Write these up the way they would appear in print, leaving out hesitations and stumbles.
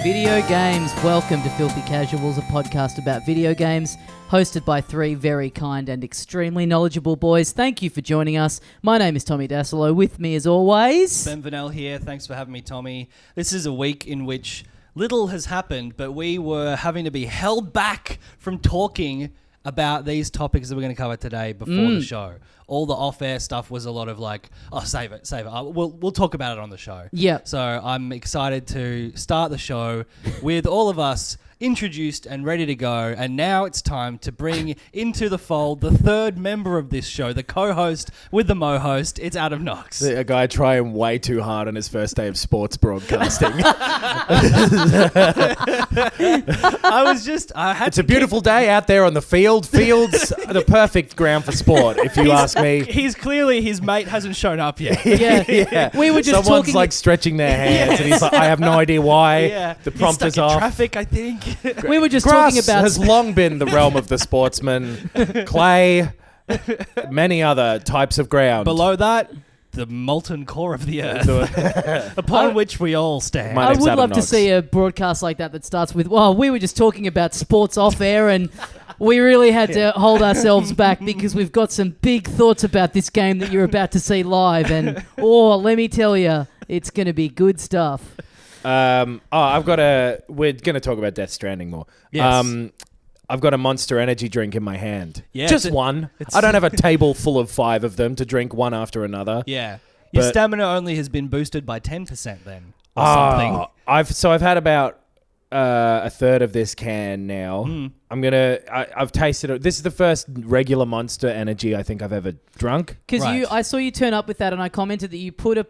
Video games. Welcome to Filthy Casuals, a podcast about video games, hosted by three very kind and extremely knowledgeable boys. Thank you for joining us. My name is Tommy Dassalo. With me, as always, Ben Vernel here. Thanks for having me, Tommy. This is a week in which little has happened, but we were having to be held back from talking about these topics that we're going to cover today before the show. All the off-air stuff was a lot of like, oh, save it. We'll talk about it on the show. Yeah. So I'm excited to start the show with all of us introduced and ready to go. And now it's time to bring into the fold the third member of this show, the co-host with the mo-host. It's Adam Knox. A guy trying way too hard on his first day of sports broadcasting. It's a beautiful day out there on the field. Fields are the perfect ground for sport, if you ask me. He's clearly, his mate hasn't shown up yet. Yeah. We were just Someone's talking... like stretching their hands and he's like, I have no idea why. Yeah. The prompter's He's stuck in off. traffic, I think. We were just Grass talking about... has long been the realm of the sportsman. Clay, many other types of ground. Below that, the molten core of the earth, upon which we all stand. I would Adam love to Knox. see a broadcast like that starts with, well, we were just talking about sports off air and we really had to hold ourselves back because we've got some big thoughts about this game that you're about to see live. And, let me tell you, it's going to be good stuff. We're going to talk about Death Stranding more. Yes. I've got a Monster Energy drink in my hand. Yeah, Just one. I don't have a table full of 5 of them to drink one after another. Yeah. Your But- stamina only has been boosted by 10% then. Or something. I've had about a third of this can now. I've tasted it. This is the first regular Monster Energy I think I've ever drunk. Because Right. I saw you turn up with that, and I commented that you put a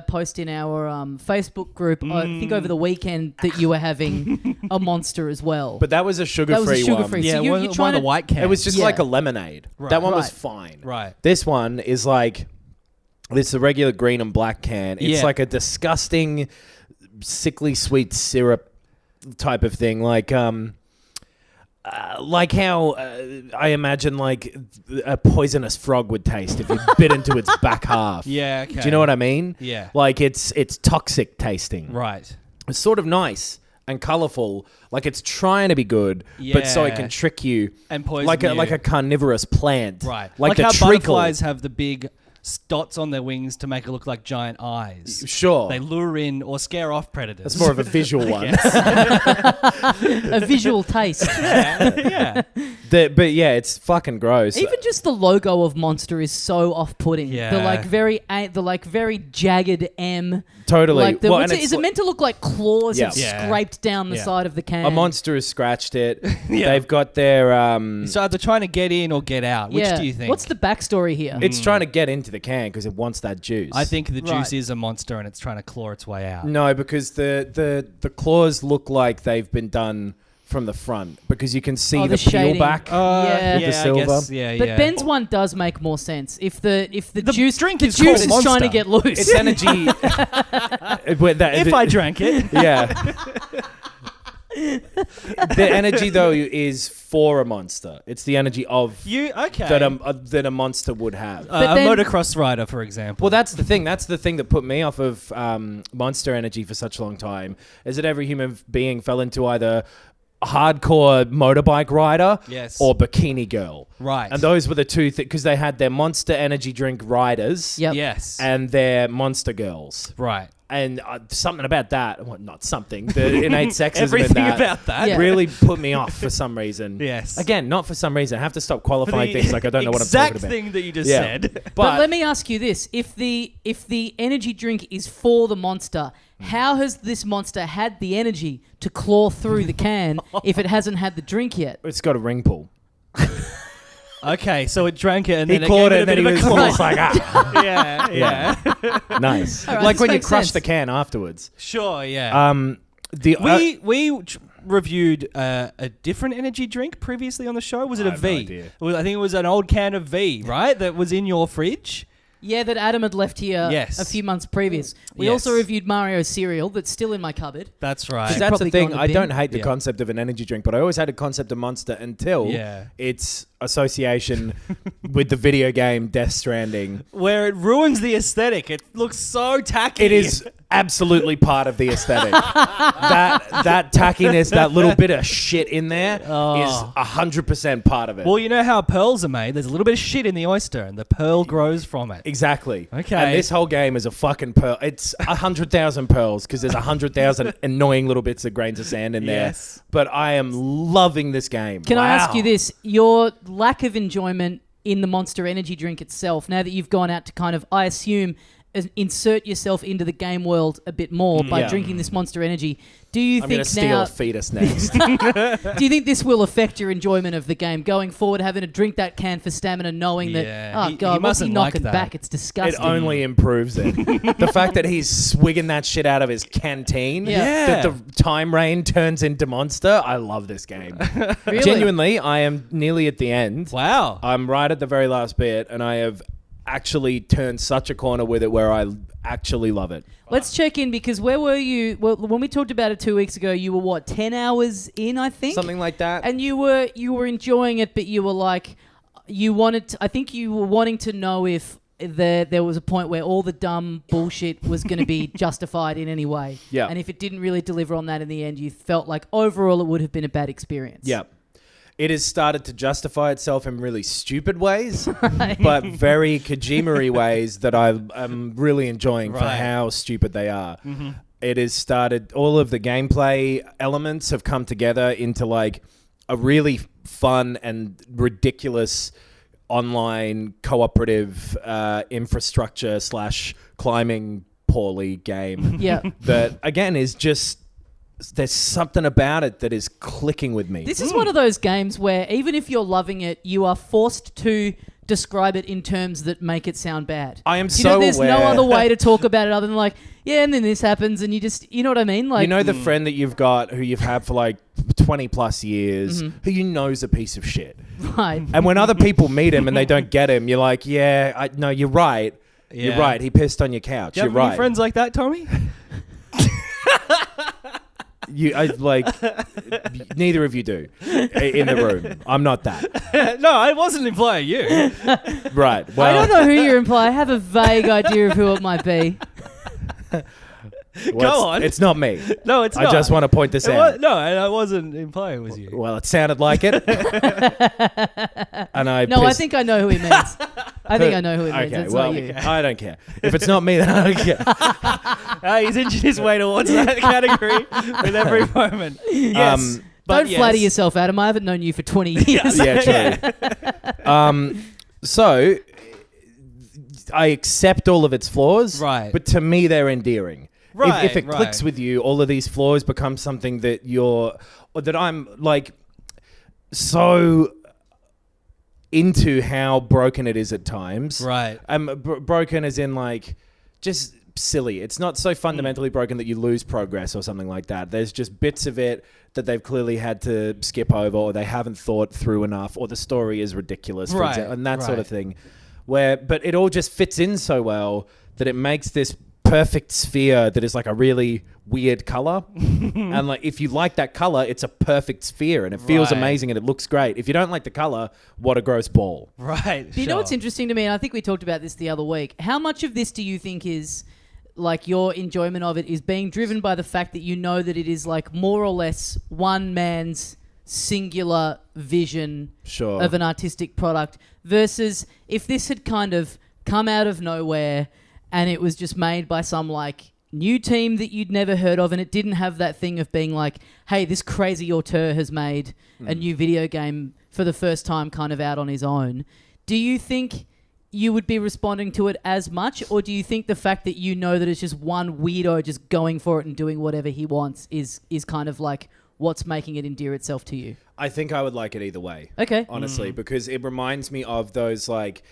post in our Facebook group, I think over the weekend, that you were having a Monster as well. But that was a sugar-free that was a sugar-free. one. Yeah, So you're one of trying the to... white cans. It was just Yeah. like a lemonade. Right. That one was Right. fine. Right. This one is like, it's a regular green and black can. It's Yeah. like a disgusting, sickly sweet syrup type of thing. Like how I imagine like a poisonous frog would taste if you bit into its back half. Yeah, okay. Do you know what I mean? Yeah. Like it's toxic tasting. Right. It's sort of nice and colourful. Like it's trying to be good, but so it Yeah. can trick you. And poison like you. a carnivorous plant. Right. Like the how treacle. butterflies have the big dots on their wings to make it look like giant eyes. Sure. They lure in or scare off predators. That's more of a visual one. a visual taste. Yeah. But yeah, it's fucking gross. Even just the logo of Monster is so off-putting. Yeah. The very jagged M. Totally. Like Well, what's and it, it's is it meant to look like claws Yeah. have Yeah. scraped down the Yeah. side of the can? A monster has scratched it. Yeah. They've got their So they're trying to get in or get out. Which do you think? What's the backstory here? it's trying to get into the can because it wants that juice. I think the juice Right. is a monster and it's trying to claw its way out. No, because the claws look like they've been done from the front because you can see the peel shading. back. Yeah. With the silver. I guess, yeah, But yeah. Ben's one does make more sense. If the juice drink the is juice called is trying to Monster. get loose. It's energy. if I drank it. Yeah. The energy though is for a monster. It's the energy of that a monster would have. But a then- motocross rider, for example. Well, that's the thing. That's the thing that put me off of Monster Energy for such a long time. Is that every human being fell into either a hardcore motorbike rider Yes. or bikini girl. Right. And those were the two because they had their Monster Energy drink riders Yep. Yes. and their monster girls. Right. And something about that, well, not something, the innate sexism Everything in that about that. Yeah. really put me off for some reason. Yes. Again, not for some reason. I have to stop qualifying The things like I don't know what I'm talking about. exact thing that you just Yeah. said. But let me ask you this: if the energy drink is for the monster, how has this monster had the energy to claw through the can if it hasn't had the drink yet? It's got a ring pull. Okay, so it drank it and He then clawed it it gave and it a then bit he of a was claw. like, ah. Yeah. Nice. All right, Like this when you makes crush sense. the can afterwards. Sure, yeah. We reviewed a different energy drink previously on the show. Was it I a have V? no idea. I think it was an old can of V, right? That was in your fridge. Yeah, that Adam had left here Yes. a few months previous. We Yes. also reviewed Mario cereal that's still in my cupboard. That's right. Because that's probably the thing. go in the I bin. don't hate the Yeah. concept of an energy drink, but I always had a concept of Monster until its association with the video game Death Stranding. Where it ruins the aesthetic. It looks so tacky. It is absolutely part of the aesthetic. that tackiness, that little bit of shit in there is 100% part of it. Well, you know how pearls are made? There's a little bit of shit in the oyster, and the pearl grows from it. Exactly. Okay. And this whole game is a fucking pearl. It's 100,000 pearls because there's 100,000 annoying little bits of grains of sand in there. Yes. But I am loving this game. Can I ask you this? Your lack of enjoyment in the Monster Energy drink itself, now that you've gone out to kind of, I assume, insert yourself into the game world a bit more by drinking this Monster Energy, do you I'm going think to steal now... a fetus next. Do you think this will affect your enjoyment of the game going forward, having to drink that can for stamina, knowing that, oh, God, what's he mustn't knocking like that. back? It's disgusting. It only improves it. The fact that he's swigging that shit out of his canteen, that the time rain turns into Monster, I love this game. Really? Genuinely, I am nearly at the end. Wow. I'm right at the very last bit, and I have actually turned such a corner with it where I actually love it. Let's check in, because where were you? Well, when we talked about it 2 weeks ago, you were, what, 10 hours in, I think? Something like that. And you were enjoying it, but you were like, I think you were wanting to know if there was a point where all the dumb bullshit was going to be justified in any way. Yeah. And if it didn't really deliver on that in the end, you felt like overall it would have been a bad experience. Yeah. It has started to justify itself in really stupid ways, but very Kojima-y ways that I'm really enjoying for how stupid they are. Mm-hmm. It has started, all of the gameplay elements have come together into like a really fun and ridiculous online cooperative infrastructure / climbing poorly game. Yeah. That, again, is just... There's something about it that is clicking with me. This is one of those games where even if you're loving it, you are forced to describe it in terms that make it sound bad. I am There's aware. no other way to talk about it other than like, yeah, and then this happens, and you just, you know what I mean? Like, you know the friend that you've got who you've had for like 20 plus years, who you know's a piece of shit. right. And when other people meet him and they don't get him, you're like, yeah, no, you're right. Yeah. You're right. He pissed on your couch. Do you You're have any right. friends like that, Tommy? Neither of you do in the room. I'm not that. No, I wasn't implying you. Right. I Well, don't know who you're implying. I have a vague idea of who it might be. Go on. It's not me. No, it's not. I just want to point this out. No, and I wasn't implying it was you. Well, it sounded like it. And I I think I know who he means. I think I know who he means. Okay, It's well, not you. I don't care. If it's not me, then I don't care. He's inching his way towards that category with every moment. Yes. Don't flatter yourself, Adam. I haven't known you for 20 years. Yeah, true. So I accept all of its flaws, Right. But to me, they're endearing. Right, If it clicks with you, all of these flaws become something that I'm like so into how broken it is at times. Right. Broken as in like just silly. It's not so fundamentally broken that you lose progress or something like that. There's just bits of it that they've clearly had to skip over, or they haven't thought through enough, or the story is ridiculous, for example, and that sort of thing. But it all just fits in so well that it makes this perfect sphere that is like a really weird color. And like if you like that color, it's a perfect sphere and it feels amazing and it looks great. If you don't like the color, what a gross ball. Right. Do you know what's interesting to me? And I think we talked about this the other week. How much of this do you think is like your enjoyment of it is being driven by the fact that you know that it is like more or less one man's singular vision of an artistic product, versus if this had kind of come out of nowhere and it was just made by some like new team that you'd never heard of, and it didn't have that thing of being like, hey, this crazy auteur has made a new video game for the first time kind of out on his own. Do you think you would be responding to it as much, or do you think the fact that you know that it's just one weirdo just going for it and doing whatever he wants is kind of like what's making it endear itself to you? I think I would like it either way. Okay. Honestly, because it reminds me of those like...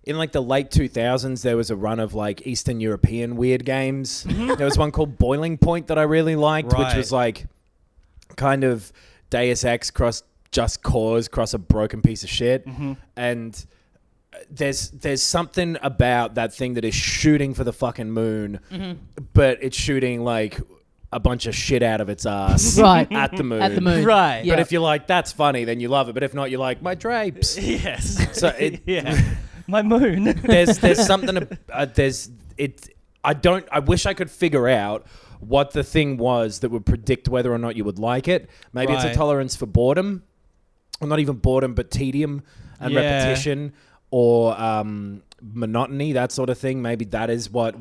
In like the late 2000s, there was a run of like Eastern European weird games. There was one called Boiling Point that I really liked, which was like kind of Deus Ex cross Just Cause cross a broken piece of shit. And there's something about that thing that is shooting for the fucking moon, but it's shooting like a bunch of shit out of its ass at the moon. At the moon. Right. Yeah. But if you're like, that's funny, then you love it. But if not, you're like, my drapes. Yes. So it... My moon. There's something I wish I could figure out what the thing was that would predict whether or not you would like it. Maybe it's a Right. tolerance for boredom, or not even boredom, but tedium and repetition, or monotony, that sort of thing. Maybe that is what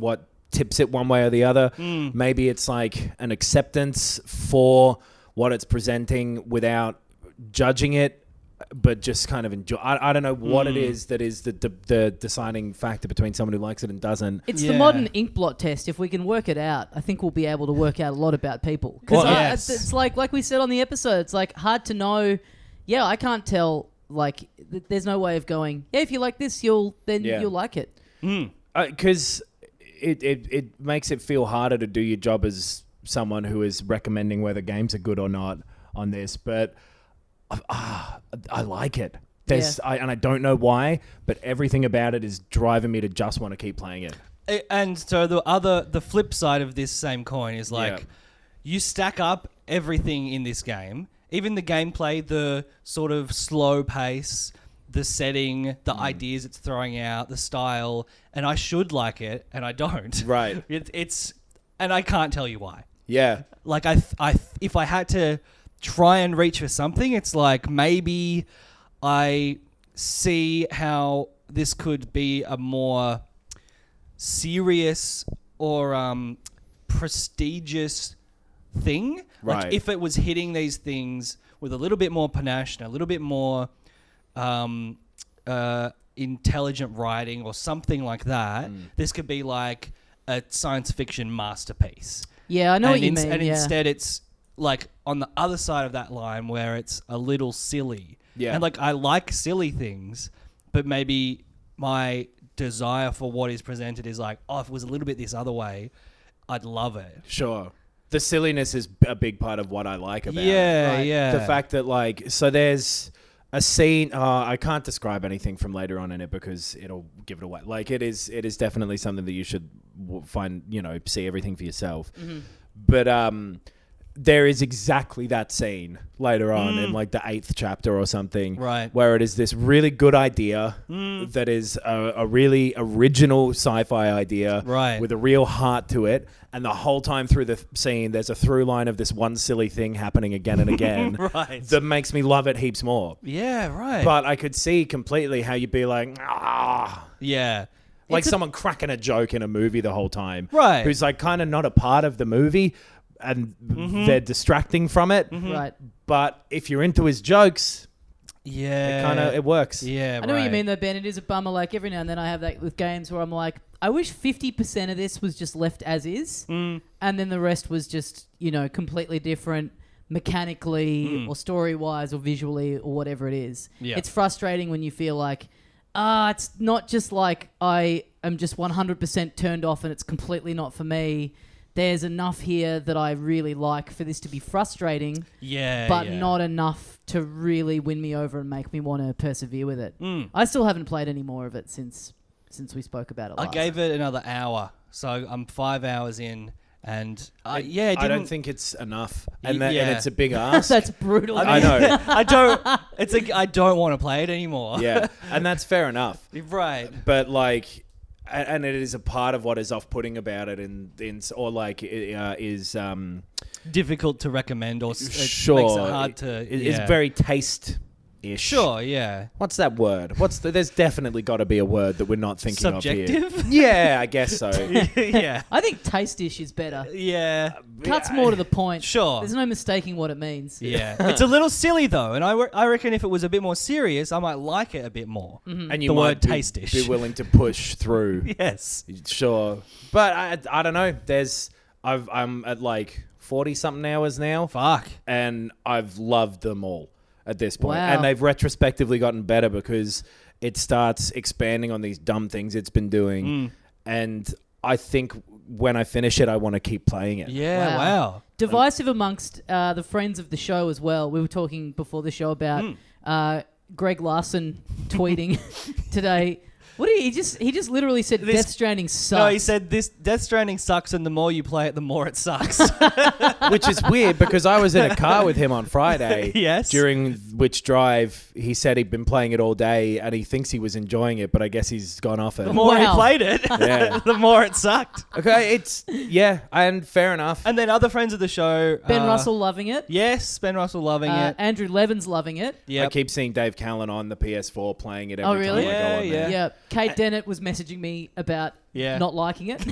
tips it one way or the other. Maybe it's like an acceptance for what it's presenting without judging it, but just kind of enjoy. I don't know what it is that is the deciding factor between someone who likes it and doesn't. It's the modern inkblot test. If we can work it out, I think we'll be able to work out a lot about people. Because it's like we said on the episode, it's like hard to know. Yeah, I can't tell. Like, there's no way of going, yeah, if you like this, you'll like it. Because it makes it feel harder to do your job as someone who is recommending whether games are good or not on this. But I like it. And I don't know why, but everything about it is driving me to just want to keep playing it. And so the flip side of this same coin is like, you stack up everything in this game, even the gameplay, the sort of slow pace, the setting, the ideas it's throwing out, the style, and I should like it, and I don't. Right. And I can't tell you why. Yeah. Like if I had to try and reach for something, it's like maybe I see how this could be a more serious or prestigious thing. Right. Like if it was hitting these things with a little bit more panache and a little bit more intelligent writing or something like that, this could be like a science fiction masterpiece. Yeah, I know what you mean. And instead it's like on the other side of that line where it's a little silly. Yeah. And like I like silly things, but maybe my desire for what is presented is like, oh, if it was a little bit this other way, I'd love it. Sure. The silliness is a big part of what I like about it. Yeah. The fact that like, so there's a scene, I can't describe anything from later on in it because it'll give it away. Like it is definitely something that you should find, see everything for yourself. But there is exactly that scene later on in like the 8th chapter or something, right? Where it is this really good idea that is a really original sci-fi idea, right? With a real heart to it, and the whole time through the scene, there's a through line of this one silly thing happening again and again, right? That makes me love it heaps more. Yeah, right. But I could see completely how you'd be like, yeah. Like someone cracking a joke in a movie the whole time, right? Who's like kind of not a part of the movie. And they're distracting from it. Right. But if you're into his jokes, yeah, it works. Yeah, I know what you mean though, Ben. It is a bummer. Like every now and then I have that with games where I'm like, I wish 50% of this was just left as is. And then the rest was just, completely different mechanically or story-wise or visually or whatever it is. Yeah. It's frustrating when you feel like, it's not just like I am just 100% turned off and it's completely not for me. There's enough here that I really like for this to be frustrating, but not enough to really win me over and make me want to persevere with it. I still haven't played any more of it since we spoke about it last. I gave it another hour, so I'm 5 hours in, and I don't think it's enough, and it's a big ask. That's brutal. I know. I don't want to play it anymore. Yeah, and that's fair enough, right? But like. And it is a part of what is off-putting about it, is difficult to recommend, or sure, makes it hard to. It's very taste-ish. Sure, yeah. What's that word? There's definitely got to be a word that we're not thinking Subjective? of here. Yeah, I guess so. Yeah. I think taste-ish is better. Yeah. Cuts more to the point. Sure. There's no mistaking what it means. Yeah. It's a little silly though, and I reckon if it was a bit more serious, I might like it a bit more. And you the might word taste-ish. be willing to push through. Yes. Sure. But I don't know. I'm at like 40-something hours now. Fuck. And I've loved them all at this point. Wow. And they've retrospectively gotten better because it starts expanding on these dumb things it's been doing. And I think when I finish it, I want to keep playing it. Yeah, wow. Divisive amongst the friends of the show as well. We were talking before the show about Greg Larson tweeting today. What He just literally said This- Death Stranding sucks. No, he said this Death Stranding sucks, and the more you play it, the more it sucks. Which is weird because I was in a car with him on Friday. Yes. During which drive he said he'd been playing it all day and he thinks he was enjoying it, but I guess he's gone off it. The more he Wow. played it, Yeah. the more it sucked. Okay, and fair enough. And then other friends of the show, Ben Russell loving it. Yes, Ben Russell loving it. Andrew Levin's loving it. Yeah, I keep seeing Dave Callan on the PS4 playing it every Oh, really? time I go on Yeah, there. Yeah. Kate Dennett was messaging me about not liking it.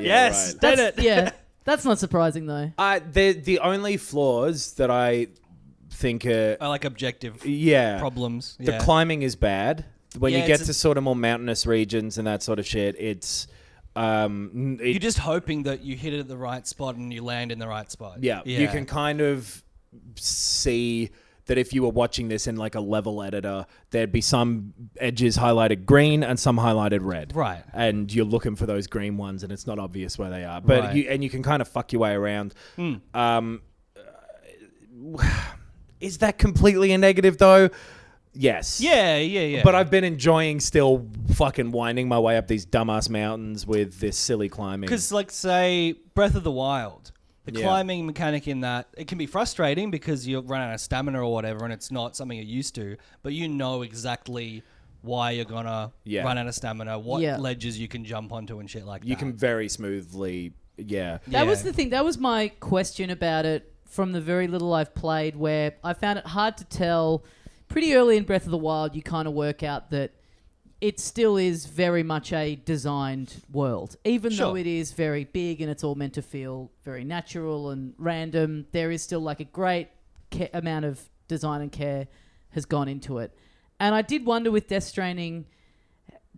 Yes, right. did it. Yeah. That's not surprising though. The only flaws that I think are I like objective problems. The Yeah. climbing is bad. When Yeah, you get it's to sort of more mountainous regions and that sort of shit, it's You're just hoping that you hit it at the right spot and you land in the right spot. yeah. You can kind of see that if you were watching this in like a level editor, there'd be some edges highlighted green and some highlighted red. Right. And you're looking for those green ones and it's not obvious where they are. But Right. you can kind of fuck your way around. Is that completely a negative though? Yes. Yeah. But I've been enjoying still fucking winding my way up these dumbass mountains with this silly climbing. Because, like, say, Breath of the Wild, the Yeah. climbing mechanic in that, it can be frustrating because you run out of stamina or whatever and it's not something you're used to, but you know exactly why you're going to run out of stamina, what ledges you can jump onto and shit like that. You can very smoothly, That was the thing. That was my question about it from the very little I've played, where I found it hard to tell. Pretty early in Breath of the Wild, you kind of work out that it still is very much a designed world. Even though it is very big and it's all meant to feel very natural and random, there is still like a great amount of design and care has gone into it. And I did wonder with Death Stranding,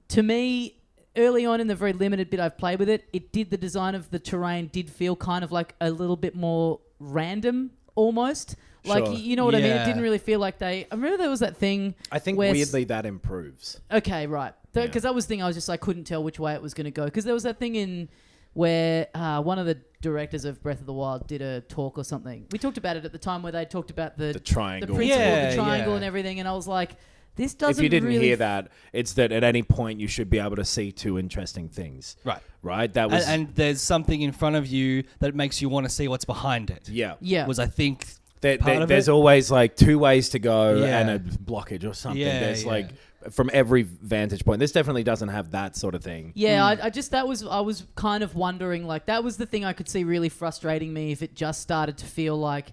to me, early on in the very limited bit I've played with it, the design of the terrain did feel kind of like a little bit more random almost. Like, Sure. you know what I mean? It didn't really feel like I remember there was that thing. I think where weirdly that improves. Okay, right. Because that was the thing I was just, I couldn't tell which way it was going to go. Because there was that thing in where one of the directors of Breath of the Wild did a talk or something. We talked about it at the time where they talked about the triangle. the principle of Yeah, the triangle yeah. and everything. And I was like, this doesn't If you didn't really hear that, it's that at any point you should be able to see two interesting things. Right. Right? That was... And there's something in front of you that makes you want to see what's behind it. Yeah. Yeah. Was, I think, part of There's it. always like two ways to go Yeah. and a blockage or something. Yeah, There's yeah. like from every vantage point. This definitely doesn't have that sort of thing. Yeah, I was kind of wondering, like, that was the thing I could see really frustrating me if it just started to feel like,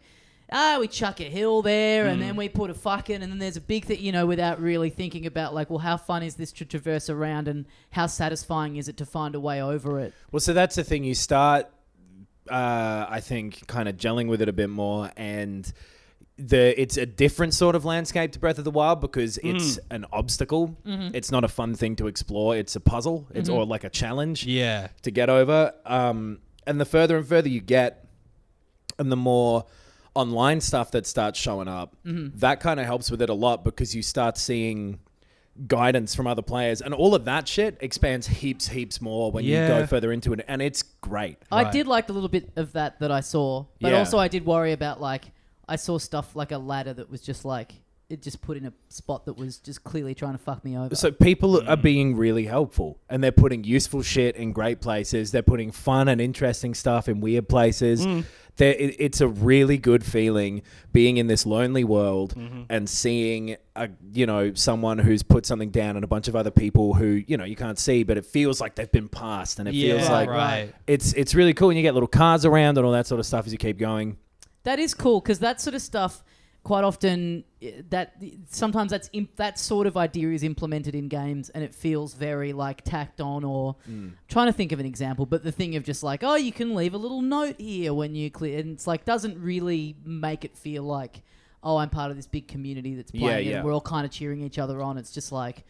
we chuck a hill there and then we put a fucking, and then there's a big thing, you know, without really thinking about, like, well, how fun is this to traverse around and how satisfying is it to find a way over it? Well, so that's the thing. You start, I think, kind of gelling with it a bit more, and it's a different sort of landscape to Breath of the Wild because it's an obstacle. Mm-hmm. It's not a fun thing to explore. It's a puzzle. It's or like a challenge Yeah. to get over. And the further and further you get, and the more online stuff that starts showing up, that kind of helps with it a lot because you start seeing guidance from other players, and all of that shit expands heaps more when you go further into it, and it's great. I did like the little bit of that I saw, but Yeah. also I did worry about, like, I saw stuff like a ladder that was just like, it just put in a spot that was just clearly trying to fuck me over. So people are being really helpful, and they're putting useful shit in great places. They're putting fun and interesting stuff in weird places. It's a really good feeling being in this lonely world and seeing someone who's put something down and a bunch of other people who you can't see, but it feels like they've been passed, and it feels like it's really cool. And you get little cars around and all that sort of stuff as you keep going. That is cool because that sort of stuff, quite often, sometimes that sort of idea is implemented in games, and it feels very like tacked on. Or trying to think of an example, but the thing of just like, oh, you can leave a little note here when you clear, and it's like doesn't really make it feel like, oh, I'm part of this big community that's playing, and we're all kind of cheering each other on. It's just like,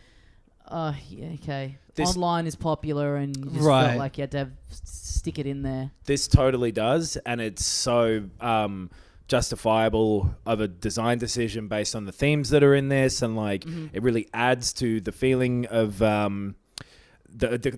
okay. Online is popular, and you just felt like you had to stick it in there. This totally does, and it's so justifiable of a design decision based on the themes that are in this, and like it really adds to the feeling of the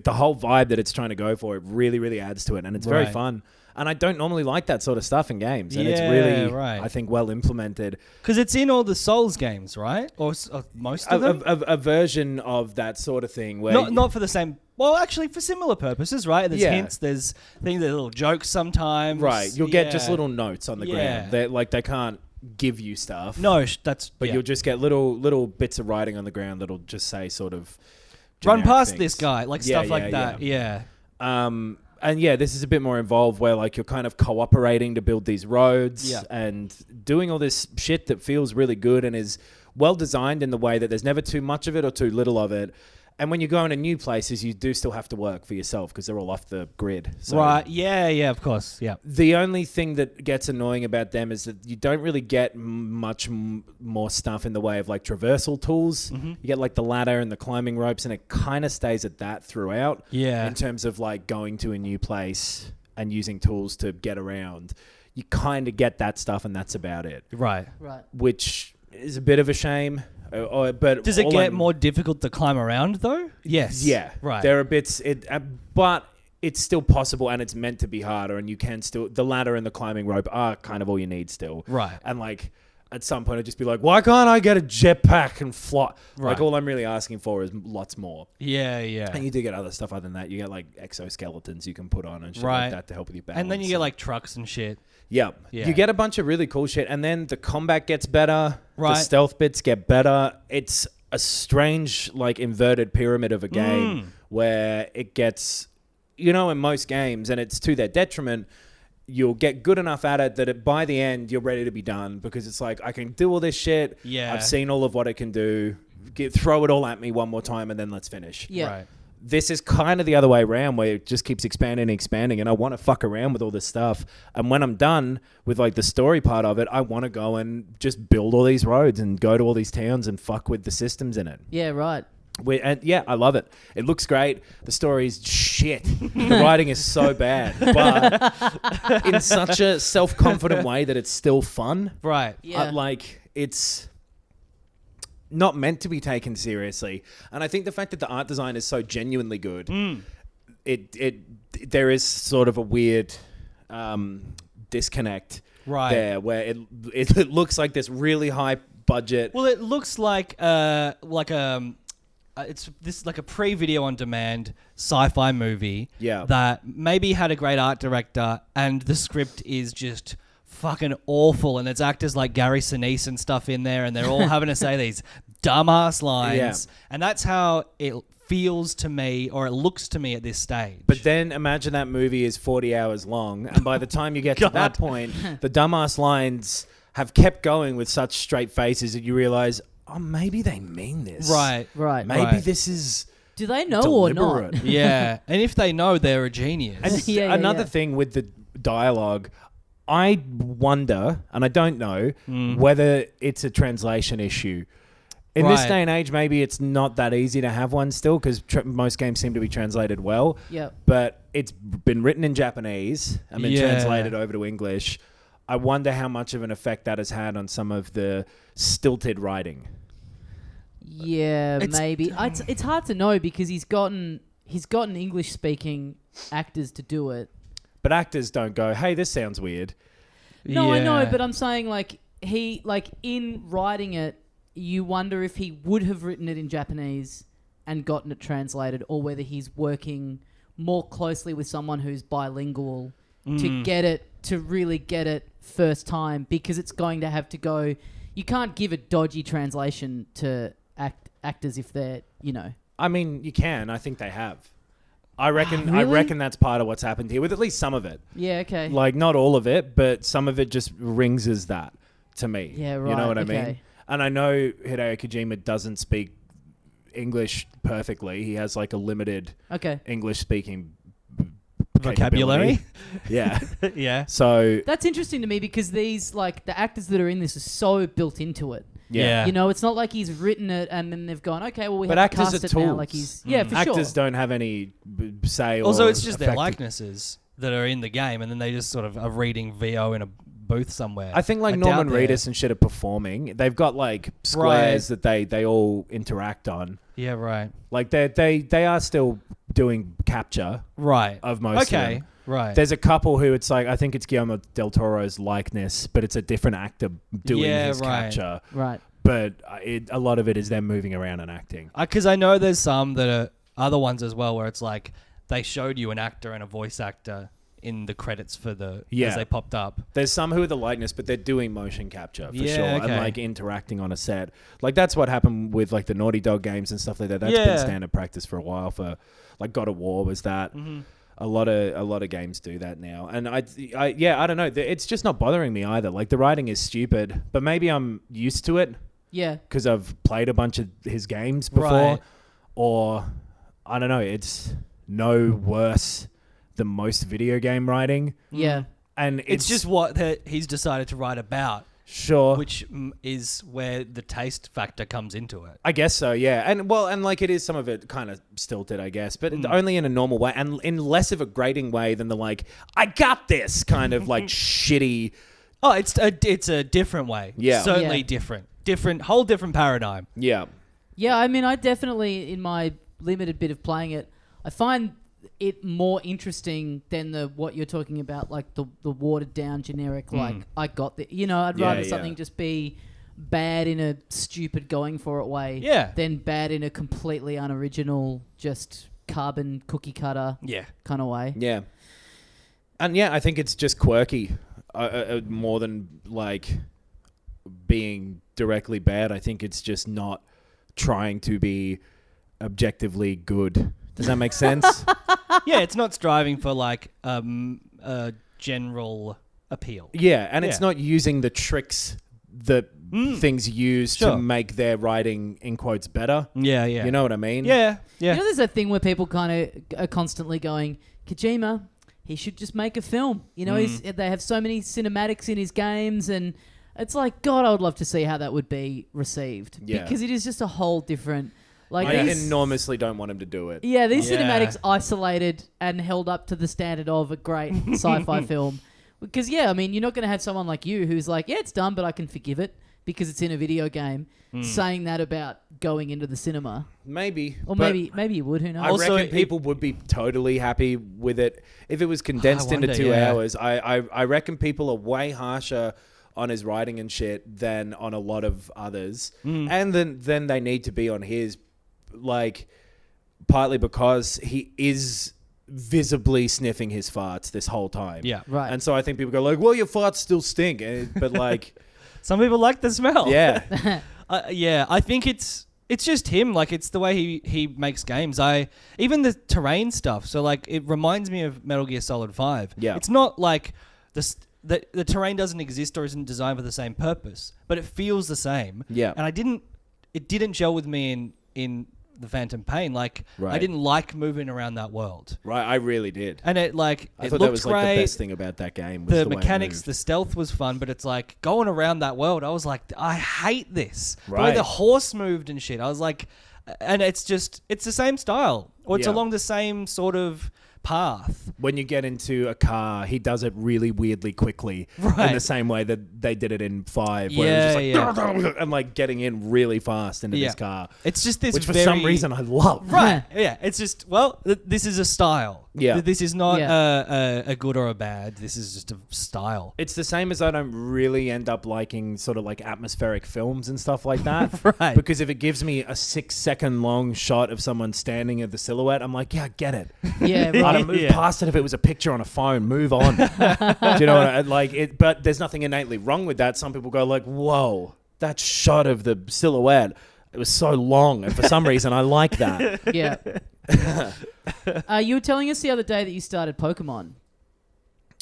whole vibe that it's trying to go for. It really adds to it, and it's very fun. And I don't normally like that sort of stuff in games. And it's Yeah, really, right. I think, well implemented. Because it's in all the Souls games, right? Or most of them? A version of that sort of thing where Not for the same... Well, actually, for similar purposes, right? There's Yeah. hints, there's things, there's little jokes sometimes. right, you'll get just little notes on the Yeah. ground. They can't give you stuff. No, that's... But yeah. you'll just get little bits of writing on the ground that'll just say sort of Run generic past things. this guy, like Yeah, stuff like yeah, that. Yeah. And yeah, this is a bit more involved where like you're kind of cooperating to build these roads Yeah. and doing all this shit that feels really good and is well designed in the way that there's never too much of it or too little of it. And when you go into new places, you do still have to work for yourself because they're all off the grid. So Right. Yeah, of course. Yeah. the only thing that gets annoying about them is that you don't really get much more stuff in the way of like traversal tools. Mm-hmm. You get like the ladder and the climbing ropes, and it kind of stays at that throughout. Yeah. In terms of like going to a new place and using tools to get around, you kind of get that stuff, and that's about it. Right. Right. Which is a bit of a shame. But Does it all get I'm- more difficult to climb around, though? Yes. Yeah, Right. There are bits, but it's still possible, and it's meant to be harder. And you can still the ladder and the climbing rope are kind of all you need still. Right. And like at some point, I'd just be like, why can't I get a jetpack and fly? Right. Like all I'm really asking for is lots more. Yeah. And you do get other stuff other than that. You get like exoskeletons you can put on and shit Right. like that to help with your balance. And then you get like trucks and shit. Yep. Yeah. You get a bunch of really cool shit, and then the combat gets better. Right. The stealth bits get better. It's a strange, like, inverted pyramid of a game where it gets, in most games, and it's to their detriment, you'll get good enough at it that by the end, you're ready to be done because it's like, I can do all this shit. Yeah. I've seen all of what it can do. Throw it all at me one more time, and then let's finish. Yeah. Right. This is kind of the other way around where it just keeps expanding and expanding, and I want to fuck around with all this stuff. And when I'm done with like the story part of it, I want to go and just build all these roads and go to all these towns and fuck with the systems in it. Yeah, right. And yeah, I love it. It looks great. The story's shit. The writing is so bad, but in such a self-confident way that it's still fun. Right. Yeah. It's not meant to be taken seriously. And I think the fact that the art design is so genuinely good, there is sort of a weird disconnect Right. there where it looks like this really high budget. Well, it looks like it's this like a pre-video on demand sci-fi movie. Yeah. That maybe had a great art director and the script is just fucking awful, and there's actors like Gary Sinise and stuff in there, and they're all having to say these dumbass lines, Yeah. and that's how it feels to me, or it looks to me at this stage. But then imagine that movie is 40 hours long, and by the time you get to that point, the dumbass lines have kept going with such straight faces that you realize, oh, maybe they mean this. right, Right. Maybe this is Do they know or deliberate. not? yeah, and if they know, they're a genius. And Yeah, another yeah. thing with the dialogue, I wonder, and I don't know, whether it's a translation issue. In this Right. day and age, maybe it's not that easy to have one still because most games seem to be translated well. Yep. But it's been written in Japanese and been Yeah. translated over to English. I wonder how much of an effect that has had on some of the stilted writing. Yeah, It's- maybe. It's hard to know because he's gotten English speaking actors to do it. But actors don't go, hey, this sounds weird. No, I know, Yeah. but I'm saying in writing it, you wonder if he would have written it in Japanese and gotten it translated, or whether he's working more closely with someone who's bilingual to really get it first time, because it's going to have to go. You can't give a dodgy translation to actors if they're, I mean, you can. I think they have. I reckon. Really? I reckon that's part of what's happened here with at least some of it. Yeah, okay. Like not all of it, but some of it just rings as that to me. Yeah, You know right, what I mean? okay. And I know Hideo Kojima doesn't speak English perfectly. He has like a limited Okay. English speaking Vocabulary. Yeah. Yeah. So That's interesting to me because these, the actors that are in this are so built into it. yeah. Yeah. It's not like he's written it and then they've gone, okay, well, we But have to actors cast are it now. tools. Like he's, yeah, for Actors sure. don't have any say. Also, or it's just their effect- likenesses that are in the game, and then they just sort of are reading VO in a booth somewhere. I think I Norman doubt Reedus and shit are performing. They've got like squares that they all interact on. Yeah, right. Like they are still doing capture Right. of most of Okay. them. Right. There's a couple who it's like, I think it's Guillermo del Toro's likeness, but it's a different actor doing his capture. Right. But a lot of it is them moving around and acting. Because I know there's some that are other ones as well where it's like they showed you an actor and a voice actor in the credits for as they popped up. There's some who are the likeness, but they're doing motion capture for sure, okay. and like interacting on a set. Like that's what happened with like the Naughty Dog games and stuff like that. That's been standard practice for a while. For like God of War was that. Mm-hmm. A lot of games do that now, and I don't know. It's just not bothering me either. Like the writing is stupid, but maybe I'm used to it. Yeah, because I've played a bunch of his games before, right. Or I don't know. It's no worse than most video game writing. Yeah. And it's just what he's decided to write about. Sure. Which is where the taste factor comes into it. I guess so, yeah. And like it is some of it kind of stilted, I guess, but only in a normal way and in less of a grating way than the like, I got this kind of like shitty. Oh, it's a different way. Yeah. Certainly different. Whole different paradigm. Yeah. Yeah, I mean, I definitely, in my limited bit of playing it, I find it more interesting than what you're talking about, like the watered down generic, like I got the, I'd rather something just be bad in a stupid going for it way than bad in a completely unoriginal, just carbon cookie cutter kind of way. Yeah. And I think it's just quirky more than like being directly bad. I think it's just not trying to be objectively good. Does that make sense? Yeah, it's not striving for like a general appeal. Yeah, and it's not using the tricks that things use to make their writing in quotes better. Yeah. You know what I mean? Yeah. There's that thing where people kind of are constantly going, Kojima, he should just make a film. They have so many cinematics in his games, and it's like, God, I would love to see how that would be received. Yeah. Because it is just a whole different... Like I enormously don't want him to do it. Yeah, these cinematics isolated and held up to the standard of a great sci-fi film. Because, I mean, you're not going to have someone like you who's like, it's done, but I can forgive it because it's in a video game, saying that about going into the cinema. Maybe. Or maybe you would, who knows? I reckon people would be totally happy with it. If it was condensed into 2 hours, I reckon people are way harsher on his writing and shit than on a lot of others. And then they need to be on his... like partly because he is visibly sniffing his farts this whole time. Yeah. Right. And so I think people go like, well, your farts still stink. But like... Some people like the smell. Yeah. I think it's just him. Like, it's the way he makes games. Even the terrain stuff. So, like, it reminds me of Metal Gear Solid 5. Yeah. It's not like the terrain doesn't exist or isn't designed for the same purpose, but it feels the same. Yeah. And it didn't gel with me in the Phantom Pain. Like, I didn't like moving around that world. Right, I really did. And it I thought that was great. like the best thing about that game. Was the mechanics, the stealth was fun, but it's like going around that world. I was like, I hate this. Right. The way the horse moved and shit. I was like, and it's the same style, or it's along the same sort of path. When you get into a car, he does it really weirdly quickly, in the same way that they did it in 5, where it was just like and like getting in really fast into this car. It's just this, which for some reason I love. Right? Yeah. It's just this is a style. Yeah. This is not a good or a bad. This is just a style. It's the same as I don't really end up liking sort of like atmospheric films and stuff like that. Right. Because if it gives me a 6-second long shot of someone standing at the silhouette, I'm like, yeah, I get it. Yeah, right. I'd move past it if it was a picture on a phone. Move on. Do you know what I like? It, but there's nothing innately wrong with that. Some people go like, whoa, that shot of the silhouette, it was so long. And for some reason, I like that. Yeah. You were telling us the other day that you started Pokemon.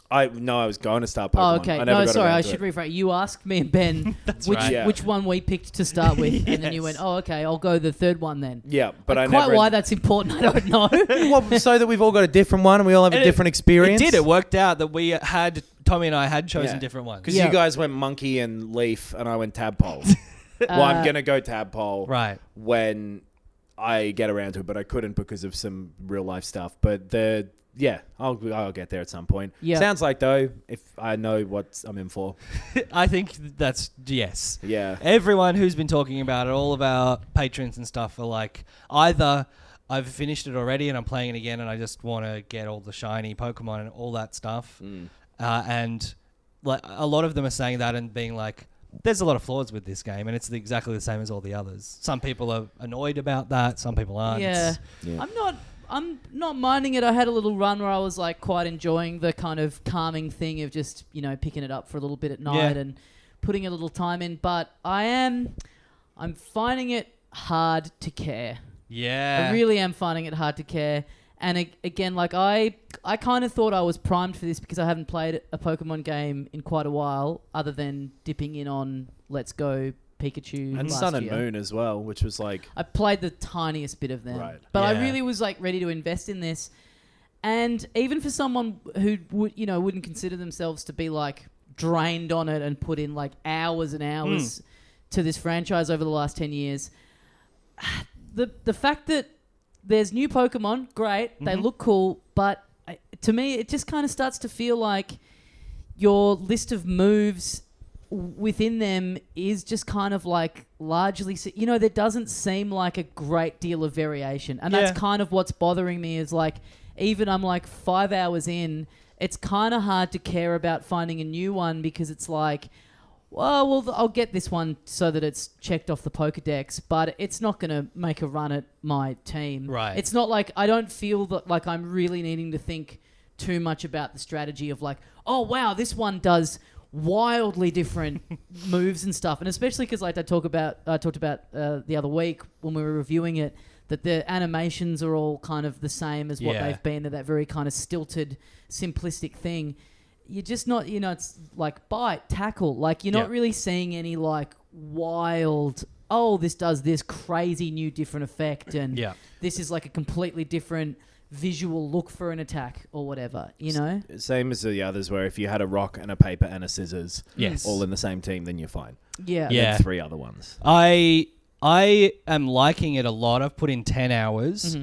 I was going to start Pokemon. Oh, okay. I never got sorry, around I to should it. rephrase. You asked me and Ben which one we picked to start with, and then you went, "Oh, okay, I'll go the third one then." Yeah, but I quite never. why that's important, I don't know. Well, so that we've all got a different one and we all have a different experience. It worked out that Tommy and I had chosen different ones. Because you guys went monkey and leaf, and I went tadpole. Well, I'm gonna go tadpole when I get around to it, but I couldn't because of some real life stuff. But I'll get there at some point. Yeah. Sounds like though, if I know what I'm in for. I think that's yes. Yeah. Everyone who's been talking about it, all of our patrons and stuff, are like either I've finished it already and I'm playing it again and I just want to get all the shiny Pokemon and all that stuff. And like a lot of them are saying that and being like, there's a lot of flaws with this game and it's exactly the same as all the others. Some people are annoyed about that. Some people aren't. Yeah. I'm not minding it. I had a little run where I was like quite enjoying the kind of calming thing of just, picking it up for a little bit at night and putting a little time in. But I'm finding it hard to care. Yeah. I really am finding it hard to care. And again, like I kind of thought I was primed for this because I haven't played a Pokemon game in quite a while, other than dipping in on Let's Go Pikachu and last Sun and year. Moon as well, which was like... I played the tiniest bit of them. Right. But I Yeah. really was like ready to invest in this. And even for someone who wouldn't consider themselves to be like drained on it and put in like hours and hours to this franchise over the last 10 years, the fact that there's new Pokemon, great, they look cool, but to me it just kind of starts to feel like your list of moves within them is just kind of like largely, there doesn't seem like a great deal of variation. And that's kind of what's bothering me is like, even I'm like 5 hours in, it's kind of hard to care about finding a new one because it's like, well, I'll get this one so that it's checked off the Pokedex, but it's not going to make a run at my team. Right. It's not like, I don't feel that like I'm really needing to think too much about the strategy of like, oh wow, this one does wildly different moves and stuff. And especially because like I talked about the other week when we were reviewing it, that the animations are all kind of the same as what they've been, to that very kind of stilted, simplistic thing. You're just not, it's like bite, tackle. Like you're not really seeing any like wild, oh, this does this crazy new different effect. And this is like a completely different visual look for an attack or whatever, Same as the others where if you had a rock and a paper and a scissors all in the same team, then you're fine. Yeah. And then 3 other ones. I am liking it a lot. I've put in 10 hours.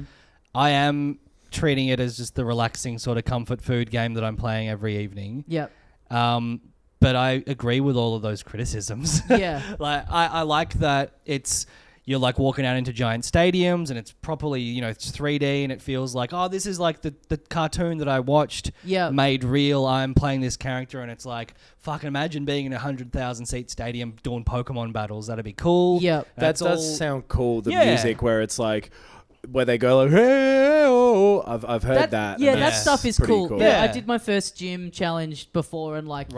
I am treating it as just the relaxing sort of comfort food game that I'm playing every evening. Yep. But I agree with all of those criticisms. Yeah. Like I like that you're like walking out into giant stadiums and it's properly, it's 3D and it feels like, oh, this is like the cartoon that I watched made real. I'm playing this character and it's like, fucking imagine being in a 100,000 seat stadium doing Pokemon battles. That'd be cool. Yeah. That does sound cool. The music where it's like, where they go like, hey, oh, I've heard that. Yeah, that stuff is cool. Yeah. I did my first gym challenge before and like,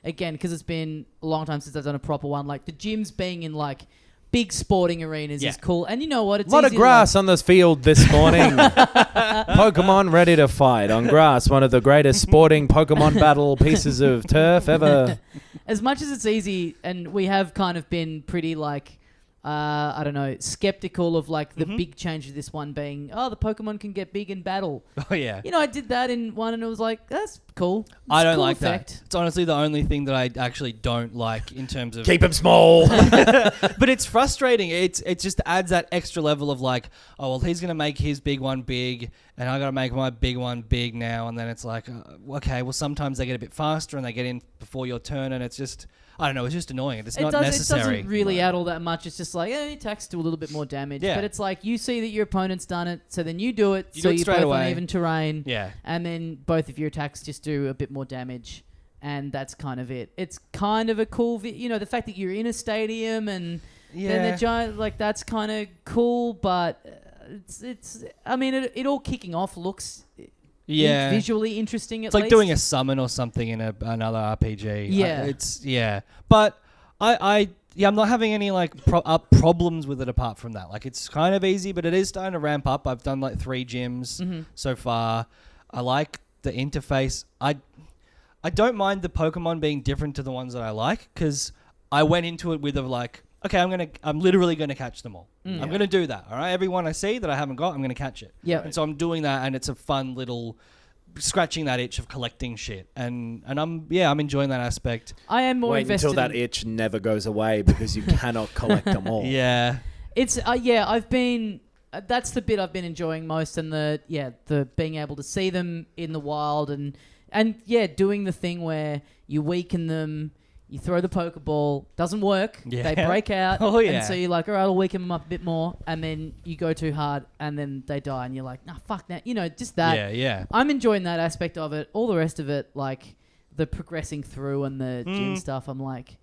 again, because it's been a long time since I've done a proper one, like the gyms being in like big sporting arenas is cool. And you know what? It's a lot of grass on this field this morning. Pokemon ready to fight on grass. One of the greatest sporting Pokemon battle pieces of turf ever. As much as it's easy, and we have kind of been pretty like, I don't know, skeptical of like the big change of this one being, oh, the Pokemon can get big in battle. Oh, yeah. I did that in one and it was like, that's cool. I don't cool like effect. that. It's honestly the only thing that I actually don't like in terms of... Keep them small. But it's frustrating. It just adds that extra level of like, oh, well, he's going to make his big one big and I got to make my big one big now. And then it's like, okay, well, sometimes they get a bit faster and they get in before your turn and it's just... I don't know, it's just annoying. It's not necessary. It doesn't really add all that much. It's just like, attacks do a little bit more damage. Yeah. But it's like, you see that your opponent's done it, so then you do it, You so do it you're straight both away. on even terrain. Yeah. And then both of your attacks just do a bit more damage. And that's kind of it. It's kind of a cool, the fact that you're in a stadium and then the giant, like, that's kind of cool, but it all kicking off looks... visually interesting. It's like doing a summon or something in another RPG. Yeah, but I'm not having any like problems with it apart from that. Like it's kind of easy, but it is starting to ramp up. I've done like 3 gyms so far. I like the interface. I don't mind the Pokemon being different to the ones that I like because I went into it with okay, I'm literally gonna catch them all. I'm gonna do that. All right, everyone I see that I haven't got, I'm gonna catch it. Yeah, and so I'm doing that, and it's a fun little scratching that itch of collecting shit, and I'm enjoying that aspect. I am more invested until that itch never goes away because you cannot collect them all. Yeah, it's I've been. That's the bit I've been enjoying most, and the being able to see them in the wild, and doing the thing where you weaken them. You throw the Pokeball, doesn't work. Yeah. They break out. Oh, yeah. And so you're like, all right, I'll weaken them up a bit more. And then you go too hard and then they die. And you're like, nah, fuck that. Just that. Yeah, yeah. I'm enjoying that aspect of it. All the rest of it, like the progressing through and the gym stuff, I'm like,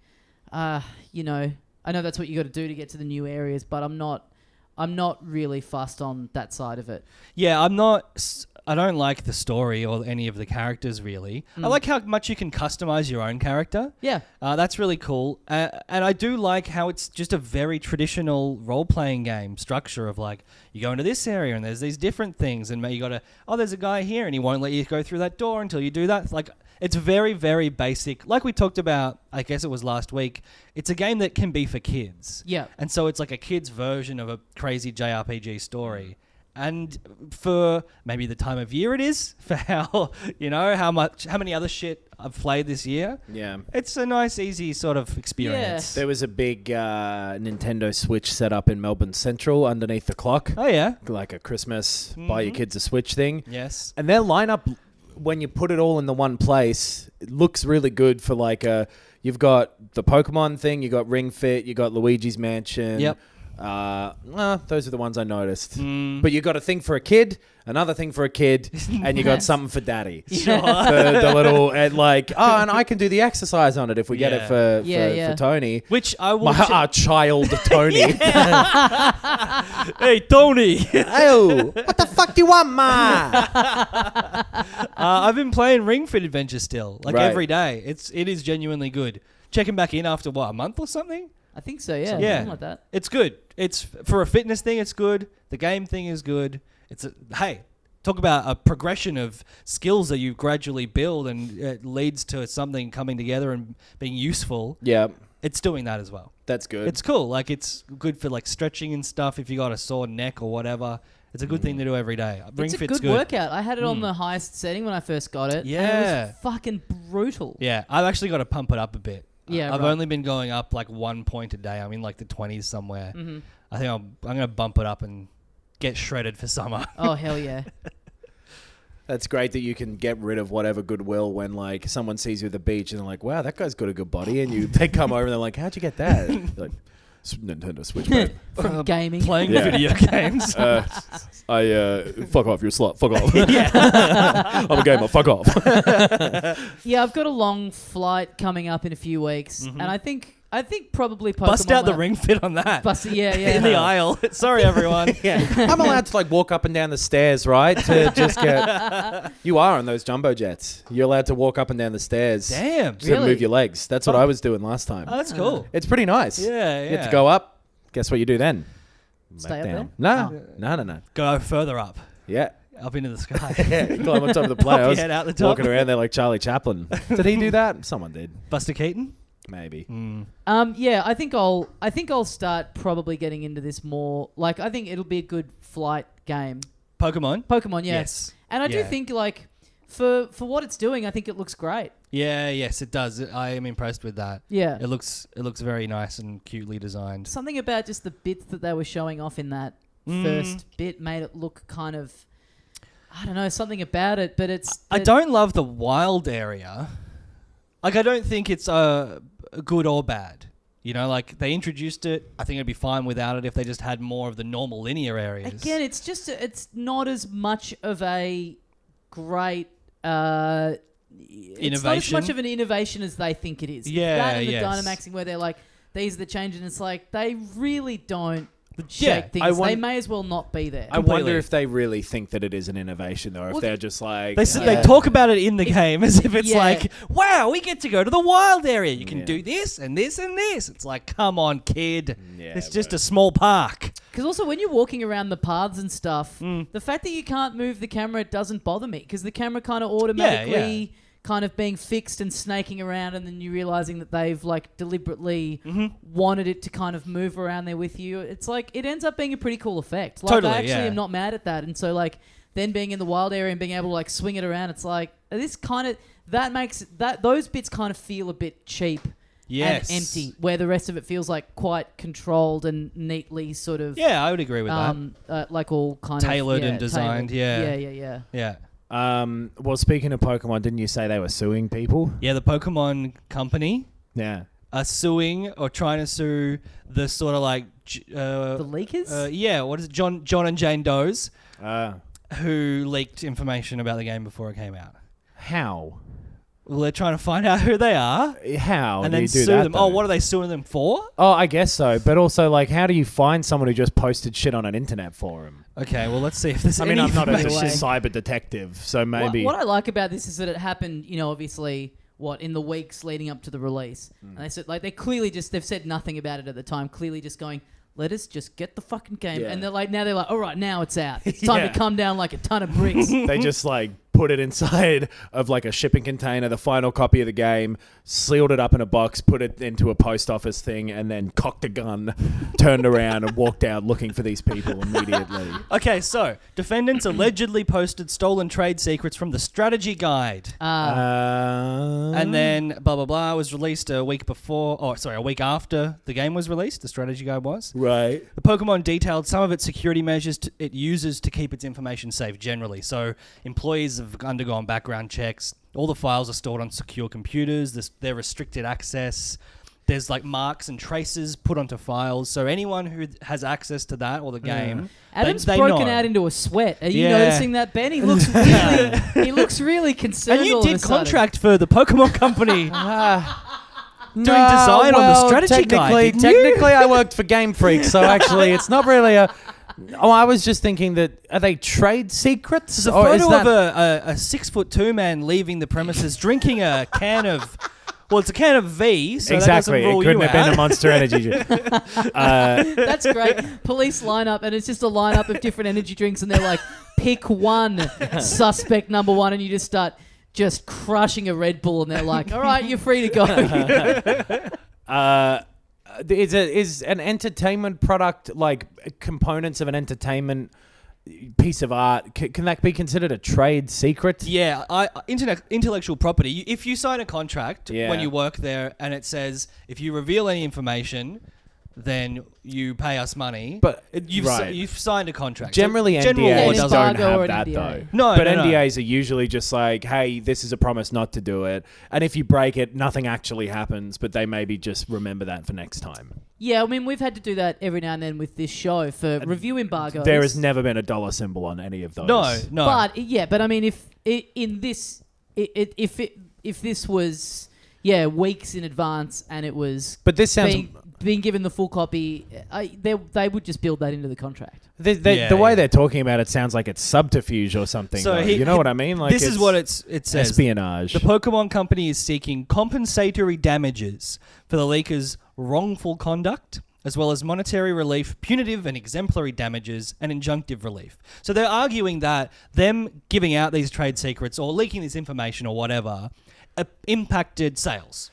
I know that's what you got to do to get to the new areas, but I'm not really fussed on that side of it. Yeah, I don't like the story or any of the characters, really. I like how much you can customize your own character. Yeah. That's really cool. And I do like how it's just a very traditional role-playing game structure of, like, you go into this area and there's these different things and you got to, there's a guy here and he won't let you go through that door until you do that. Like, it's very, very basic. Like we talked about, I guess it was last week, it's a game that can be for kids. Yeah. And so it's like a kid's version of a crazy JRPG story. And for maybe the time of year it is, for how many other shit I've played this year. Yeah. It's a nice, easy sort of experience. There was a big Nintendo Switch set up in Melbourne Central underneath the clock. Oh, yeah. Like a Christmas buy your kids a Switch thing. Yes. And their lineup, when you put it all in the one place, it looks really good for like you've got the Pokemon thing, you got Ring Fit, you got Luigi's Mansion. Yep. Those are the ones I noticed. But you got a thing for a kid, another thing for a kid, and you got something for daddy. Sure. the little and and I can do the exercise on it if we get it for Tony. Which I will. Our child Tony. Hey Tony. Oh, what the fuck do you want, ma? I've been playing Ring Fit Adventure still, like Right. every day. It is genuinely good. Checking back in after a month or something. I think so, yeah. Yeah. Something like that. It's good. It's for a fitness thing. It's good. The game thing is good. Talk about a progression of skills that you gradually build, and it leads to something coming together and being useful. Yeah, It's doing that as well. that's good. It's cool. Like, it's good for like stretching and stuff. If you got a sore neck or whatever, it's a good thing to do every day. Ring It's a Fit's good workout. I had it on the highest setting when I first got it. Yeah. And it was fucking brutal. Yeah, I've actually got to pump it up a bit. Yeah, I've right. only been going up like 1 point a day. I'm in like the 20s somewhere. Mm-hmm. I think I'm going to bump it up and get shredded for summer. Oh, hell yeah. That's great that you can get rid of whatever goodwill when like someone sees you at the beach and they're like, "Wow, that guy's got a good body," and they come over and they're like, "How'd you get that?" You're like, Nintendo Switch, man. From gaming. Playing Yeah. video games. Fuck off, you're a slut. Fuck off. I'm a gamer. Fuck off. Yeah, I've got a long flight coming up in a few weeks, and I think probably Pokemon. Bust out the Ring Fit on that. Yeah. In the aisle. Sorry, everyone. Yeah, I'm allowed to like walk up and down the stairs, right? To just get. You are on those jumbo jets. You're allowed to walk up and down the stairs. Damn. To move your legs. That's what I was doing last time. Oh, that's cool. It's pretty nice. Yeah, You get yeah. to go up. Guess what you do then? Stay Back up down. there? No. Go further up. Yeah. Up into the sky. Climb on top of the plane. Pop I your was head out the top. walking around there like Charlie Chaplin. Did he do that? Someone did. Buster Keaton? Maybe. Yeah, I think I'll start probably getting into this more. Like, I think it'll be a good flight game. Pokemon? Pokemon, yeah. Yes. And I do Yeah. think like for what it's doing, I think it looks great. Yeah, yes, it does. I am impressed with that. Yeah. It looks very nice and cutely designed. Something about just the bits that they were showing off in that first bit made it look kind of, I don't know, something about it, but it's... I don't love the wild area. Like, I don't think it's good or bad. You know, like, they introduced it. I think it'd be fine without it if they just had more of the normal linear areas. Again, it's just, it's not as much of a great... It's not as Innovation? much of an innovation as they think it is. Yeah, that and the yes. Dynamaxing where they're like, these are the changes, and it's like, they really don't Yeah, shake things. I They may as well not be there. I Completely. wonder if they really think that it is an innovation, or if Well, they're just like They talk about it in the game as if it's Yeah. like, wow, we get to go to the wild area. You can Yeah. do this and this and this. It's like, come on, kid. Yeah, It's just but- a small park. Because also when you're walking around the paths and stuff, the fact that you can't move the camera, it doesn't bother me. Because the camera kind of automatically kind of being fixed and snaking around, and then you realizing that they've like deliberately wanted it to kind of move around there with you. It's like, it ends up being a pretty cool effect. Like, Totally, I actually yeah. am not mad at that. And so like then being in the wild area and being able to like swing it around, it's like this kind of, that makes that those bits kind of feel a bit cheap. Yes. And empty, where the rest of it feels like quite controlled and neatly sort of Yeah, I would agree with that. like all kind Tailored of and designed, tailored. yeah. Yeah. Yeah. Well, speaking of Pokemon, didn't you say they were suing people? Yeah, the Pokemon company Yeah. are suing or trying to sue the sort of like The leakers? yeah, what is it? John and Jane Doe's who leaked information about the game before it came out. How? Well, they're trying to find out who they are How and do then you do sue that, them. though? Oh, what are they suing them for? Oh, I guess so. But also, like, how do you find someone who just posted shit on an internet forum? Okay, well, let's see if there's I mean, any I'm not a information. cyber detective, so maybe... What I like about this is that it happened, obviously, in the weeks leading up to the release. And they said, like, they've said nothing about it at the time, clearly just going, let us just get the fucking game. Yeah. And they're like, all right, now it's out. It's time Yeah. to come down like a ton of bricks. They just like put it inside of like a shipping container, the final copy of the game, sealed it up in a box, put it into a post office thing, and then cocked a gun, turned around and walked out looking for these people immediately. Okay, so defendants allegedly posted stolen trade secrets from the strategy guide. And then blah, blah, blah was released a week after the game was released, the strategy guide was. Right. The Pokemon detailed some of its security measures it uses to keep its information safe generally. So employees have undergone background checks. All the files are stored on secure computers. They're restricted access. There's like marks and traces put onto files. So anyone who has access to that or the game, Adam's they broken know. out into a sweat. Are you Yeah. noticing that, Ben? He looks really concerned. And you all of a did sudden. contract for the Pokemon company. Doing design on the strategy guide, didn't you? Technically, I worked for Game Freak, so actually, it's not really a. Oh, I was just thinking that are they trade secrets? There's a Or is photo of that- a 6'2" man leaving the premises drinking a can of. Well, it's a can of V, so exactly. that doesn't rule It couldn't you have been out. a Monster Energy drink. That's great. Police line up, and it's just a lineup of different energy drinks, and they're like, pick one, suspect number one, and you just start just crushing a Red Bull, and they're like, all right, you're free to go. Is an entertainment product like components of an entertainment piece of art? Can that be considered a trade secret? Yeah, intellectual property. If you sign a contract Yeah. when you work there and it says if you reveal any information, then you pay us money. But you've signed a contract. Generally, So general law NDAs doesn't. don't embargo or have an that NDA. though. No, but no. NDAs are usually just like, hey, this is a promise not to do it, and if you break it, nothing actually happens. But they maybe just remember that for next time. Yeah, I mean, we've had to do that every now and then with this show for review embargoes. There has never been a dollar symbol on any of those. No. But I mean, if this was weeks in advance and it was But this sounds. being given the full copy, they would just build that into the contract. The way they're talking about it sounds like it's subterfuge or something. So though. he- you know what I mean? Like This is what it says. espionage. The Pokemon Company is seeking compensatory damages for the leakers' wrongful conduct, as well as monetary relief, punitive and exemplary damages, and injunctive relief. So they're arguing that them giving out these trade secrets or leaking this information or whatever impacted sales.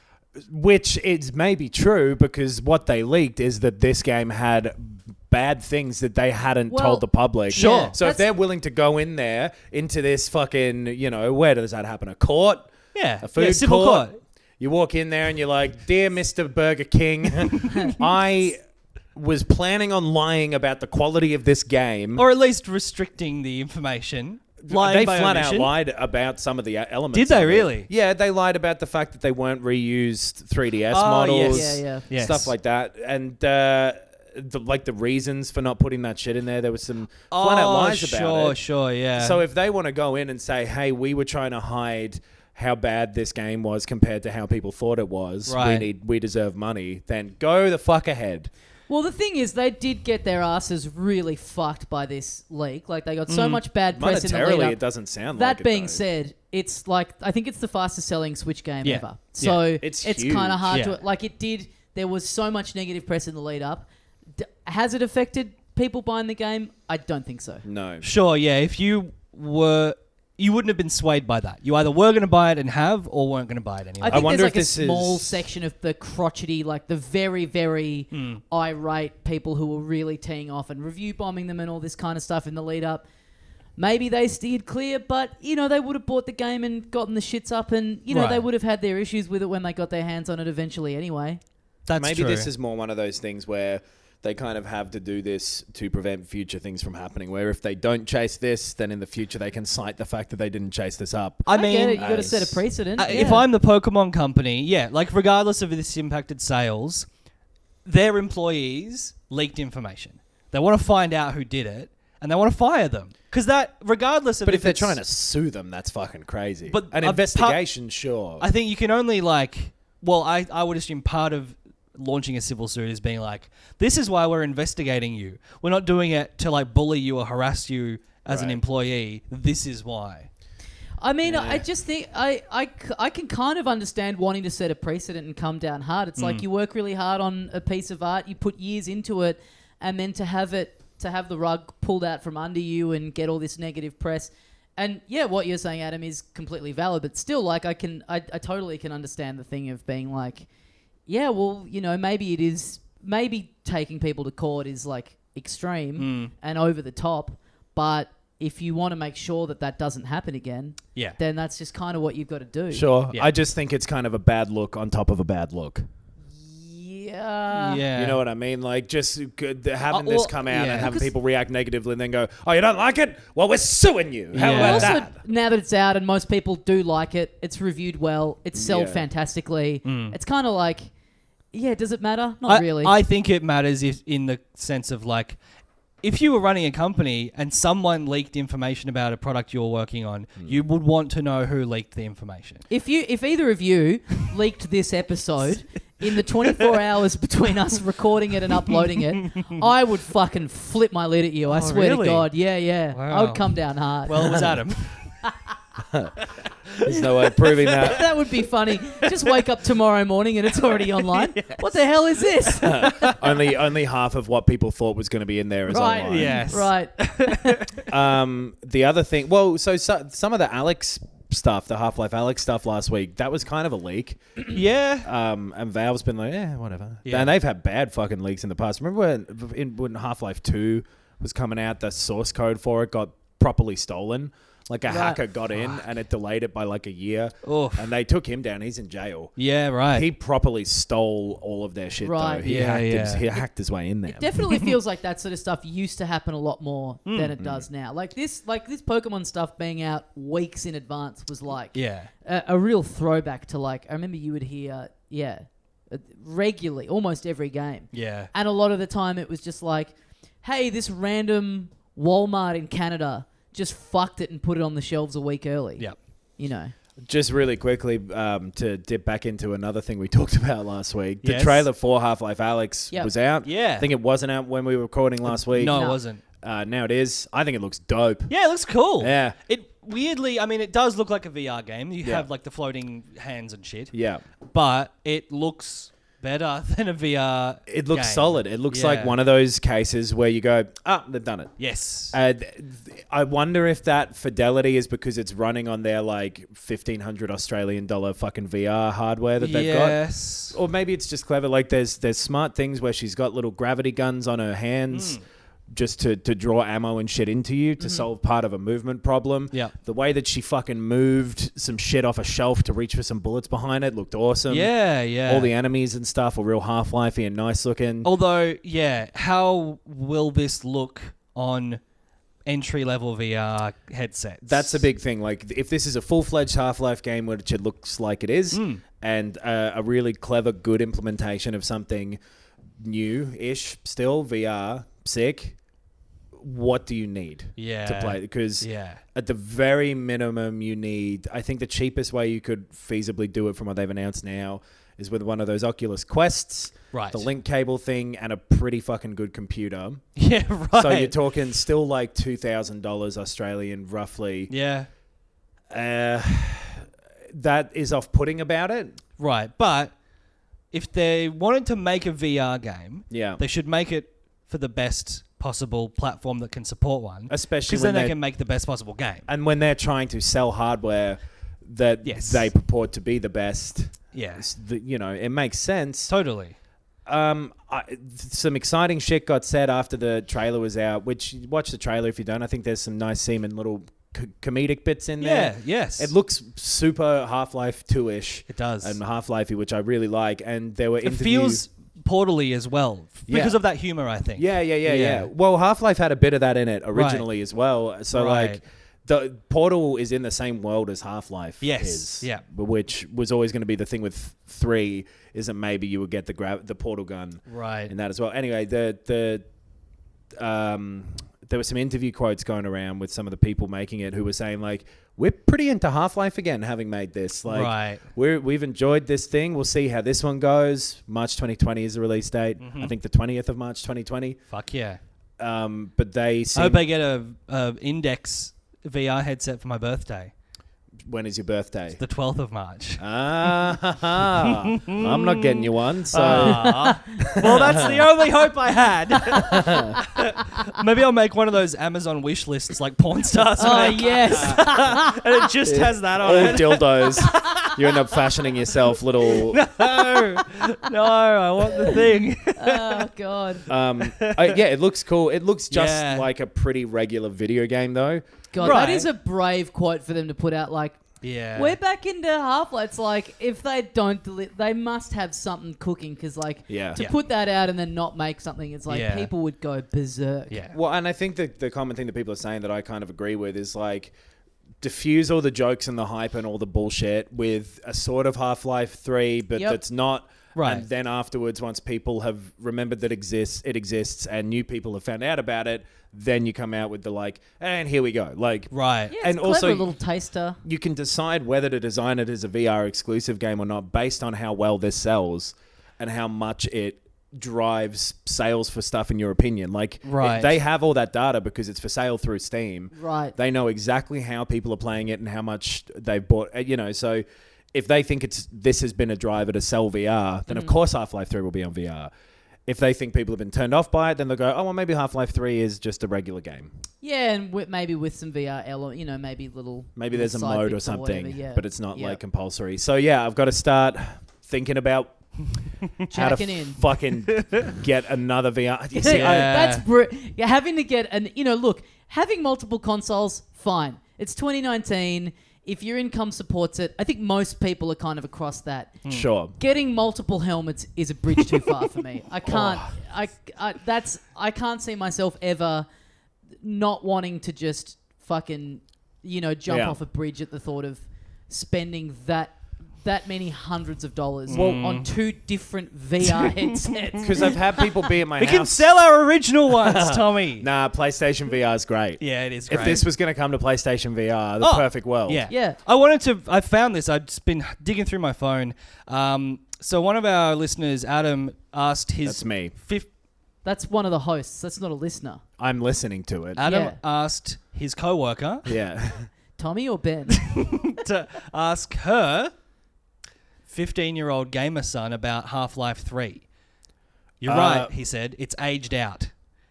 Which is maybe true because what they leaked is that this game had bad things that they hadn't told the public. Sure. Yeah, So if they're willing to go in there into this fucking, where does that happen? A court? Yeah. A food civil court. You walk in there and you're like, "Dear Mr. Burger King, I was planning on lying about the quality of this game." Or at least restricting the information. Lying They by flat omission. out lied about some of the elements. Did they of it. really? Yeah, they lied about the fact that they weren't reused 3DS Oh, models. yes. Yes. Stuff like that. And the reasons for not putting that shit in there, there was some flat out lies about it. Sure, yeah. So if they want to go in and say, hey, we were trying to hide how bad this game was compared to how people thought it was, Right. we deserve money, then go the fuck ahead. Well, the thing is, they did get their asses really fucked by this leak. Like, they got so much bad press in the lead Monetarily, up. it doesn't sound like That it, being though. said, it's like, I think it's the fastest selling Switch game Yeah. ever. So Yeah. It's kind huge. of hard Yeah. to, like, there was so much negative press in the lead up. Has it affected people buying the game? I don't think so. No. Sure, yeah. If you wouldn't have been swayed by that. You either were going to buy it and have, or weren't going to buy it anyway. I think wonder there's like if a this small is- section of the crotchety, like the very, very irate people who were really teeing off and review bombing them and all this kind of stuff in the lead up. Maybe they steered clear, but, they would have bought the game and gotten the shits up and, Right. they would have had their issues with it when they got their hands on it eventually anyway. That's Maybe true. this is more one of those things where they kind of have to do this to prevent future things from happening, where if they don't chase this, then in the future they can cite the fact that they didn't chase this up. I get mean, it. You got to set a precedent. if I'm the Pokemon company, like regardless of if this impacted sales, their employees leaked information. They want to find out who did it, and they want to fire them. Because that, regardless of But if they're trying to sue them, that's fucking crazy. But an investigation, sure. I think you can only I would assume part of launching a civil suit is being like, this is why we're investigating you. We're not doing it to bully you or harass you as an employee. This is why. I mean, I just think I can kind of understand wanting to set a precedent and come down hard. It's like you work really hard on a piece of art, you put years into it, and then to have the rug pulled out from under you and get all this negative press. And what you're saying, Adam, is completely valid, but still, I totally can understand the thing of being like, maybe it is, maybe taking people to court is extreme and over the top, but if you want to make sure that doesn't happen again, then that's just kind of what you've got to do. Sure. Yeah. I just think it's kind of a bad look on top of a bad look. Yeah. You know what I mean? Just having this come out and having people react negatively and then go, oh, you don't like it? Well, we're suing you. How about Also, that? now that it's out and most people do like it, it's reviewed well, it's sold fantastically. It's kind of like, does it matter? Not really. I think it matters in the sense of if you were running a company and someone leaked information about a product you're working on, you would want to know who leaked the information. If either of you leaked this episode in the 24 hours between us recording it and uploading it, I would fucking flip my lid at you. I swear to God. Yeah. Wow. I would come down hard. Well, it was Adam. There's no way of proving that. That would be funny. Just wake up tomorrow morning and it's already online. Yes. What the hell is this? only half of what people thought was going to be in there is online. Yes. Right. The other thing, so some of the Alyx stuff, the Half-Life Alyx stuff last week, that was kind of a leak. Yeah. And Valve's been like, whatever. Yeah. And they've had bad fucking leaks in the past. Remember when Half-Life 2 was coming out, the source code for it got properly stolen? A hacker got in and it delayed it by a year. Oof. And they took him down. He's in jail. Yeah, right. He properly stole all of their shit, Right. though. He hacked his way in there. It definitely feels like that sort of stuff used to happen a lot more than it does now. This Pokemon stuff being out weeks in advance was a real throwback to I remember you would hear regularly, almost every game. Yeah. And a lot of the time it was just hey, this random Walmart in Canada just fucked it and put it on the shelves a week early. Yep. Just really quickly, to dip back into another thing we talked about last week. The Yes. trailer for Half-Life Alyx was out. Yeah. I think it wasn't out when we were recording last week. No, it wasn't. Now it is. I think it looks dope. Yeah, it looks cool. Yeah. It weirdly, it does look like a VR game. You have the floating hands and shit. Yeah. But it looks better than a VR It looks game. solid. It looks like one of those cases where you go, they've done it. Yes. I wonder if that fidelity is because it's running on their $1,500 Australian dollar fucking VR hardware that they've got. Yes. Or maybe it's just clever. There's smart things where she's got little gravity guns on her hands just to draw ammo and shit into you to solve part of a movement problem. Yeah. The way that she fucking moved some shit off a shelf to reach for some bullets behind it looked awesome. Yeah. All the enemies and stuff were real Half-Life-y and nice looking. Although, how will this look on entry-level VR headsets? That's a big thing. If this is a full-fledged Half-Life game, which it looks like it is, and a really clever, good implementation of something new-ish, still VR, sick. What do you need to play? Because at the very minimum, you need... I think the cheapest way you could feasibly do it from what they've announced now is with one of those Oculus Quests, right, the link cable thing, and a pretty fucking good computer. Yeah, right. So you're talking still $2,000 Australian, roughly. Yeah. That is off-putting about it. Right, but if they wanted to make a VR game, they should make it for the best possible platform that can support one. Especially because then they can make the best possible game. And when they're trying to sell hardware that they purport to be the best, it makes sense. Totally. Some exciting shit got said after the trailer was out, which watch the trailer if you don't. I think there's some nice seeming little comedic bits in there. Yes. It looks super Half-Life 2-ish. It does. And Half-Life-y, which I really like. And there were interviews... It feels Portal-y as well because of that humor, I think. Yeah. Well, Half-Life had a bit of that in it originally as well. So like the Portal is in the same world as Half-Life is. Yeah. Which was always going to be the thing with 3 is that maybe you would get the portal gun in that as well. Anyway, there were some interview quotes going around with some of the people making it who were saying like, we're pretty into Half-Life again, having made this. Like, we've enjoyed this thing. We'll see how this one goes. March 2020 is the release date. I think the 20th of March 2020. Fuck yeah. But I hope I get a Index VR headset for my birthday. When is your birthday? It's the 12th of March. I'm not getting you one. So well, that's the only hope I had. Maybe I'll make one of those Amazon wish lists like porn stars. Oh, yes. And it just has that on all it. dildos. You end up fashioning yourself little... No, I want the thing. Oh, God. It looks cool. It looks just like a pretty regular video game, though. God, that is a brave quote for them to put out. Like, we're back into Half-Life. It's like, if they don't they must have something cooking, because like to put that out and then not make something, it's like people would go berserk. Yeah. Well, and I think the common thing that people are saying that I kind of agree with is like, diffuse all the jokes and the hype and all the bullshit with a sort of Half-Life 3, but that's not. Right. And then afterwards, once people have remembered that it exists and new people have found out about it, then you come out with the like, and here we go. Like, yeah, and it's also a little taster. You can decide whether to design it as a VR exclusive game or not based on how well this sells and how much it drives sales for stuff in your opinion. Like, they have all that data because it's for sale through Steam. Right. They know exactly how people are playing it and how much they've bought, so if they think this has been a driver to sell VR, then of course Half-Life 3 will be on VR. If they think people have been turned off by it, then they'll go, oh, well, maybe Half-Life 3 is just a regular game. Yeah, and maybe with some VR element, maybe little... Maybe there's a mode or something, but it's not like compulsory. So yeah, I've got to start thinking about how to fucking get another VR. You see, having to get look, having multiple consoles, fine. It's 2019. If your income supports it, I think most people are kind of across that. Sure. Getting multiple helmets is a bridge too far for me. I can't. I can't see myself ever not wanting to just fucking jump off a bridge at the thought of spending that many hundreds of dollars on 2 different VR headsets. Because I've had people be at my house. We can sell our original ones, Tommy. Nah, PlayStation VR is great. Yeah, it is great. If this was going to come to PlayStation VR, the perfect world. Yeah. I found this. I've just been digging through my phone. So one of our listeners, Adam, asked his... That's me. That's one of the hosts. That's not a listener. I'm listening to it. Adam asked his coworker... Yeah. Tommy or Ben? to ask her... 15-year-old gamer son about Half-Life 3. You're right, he said. It's aged out.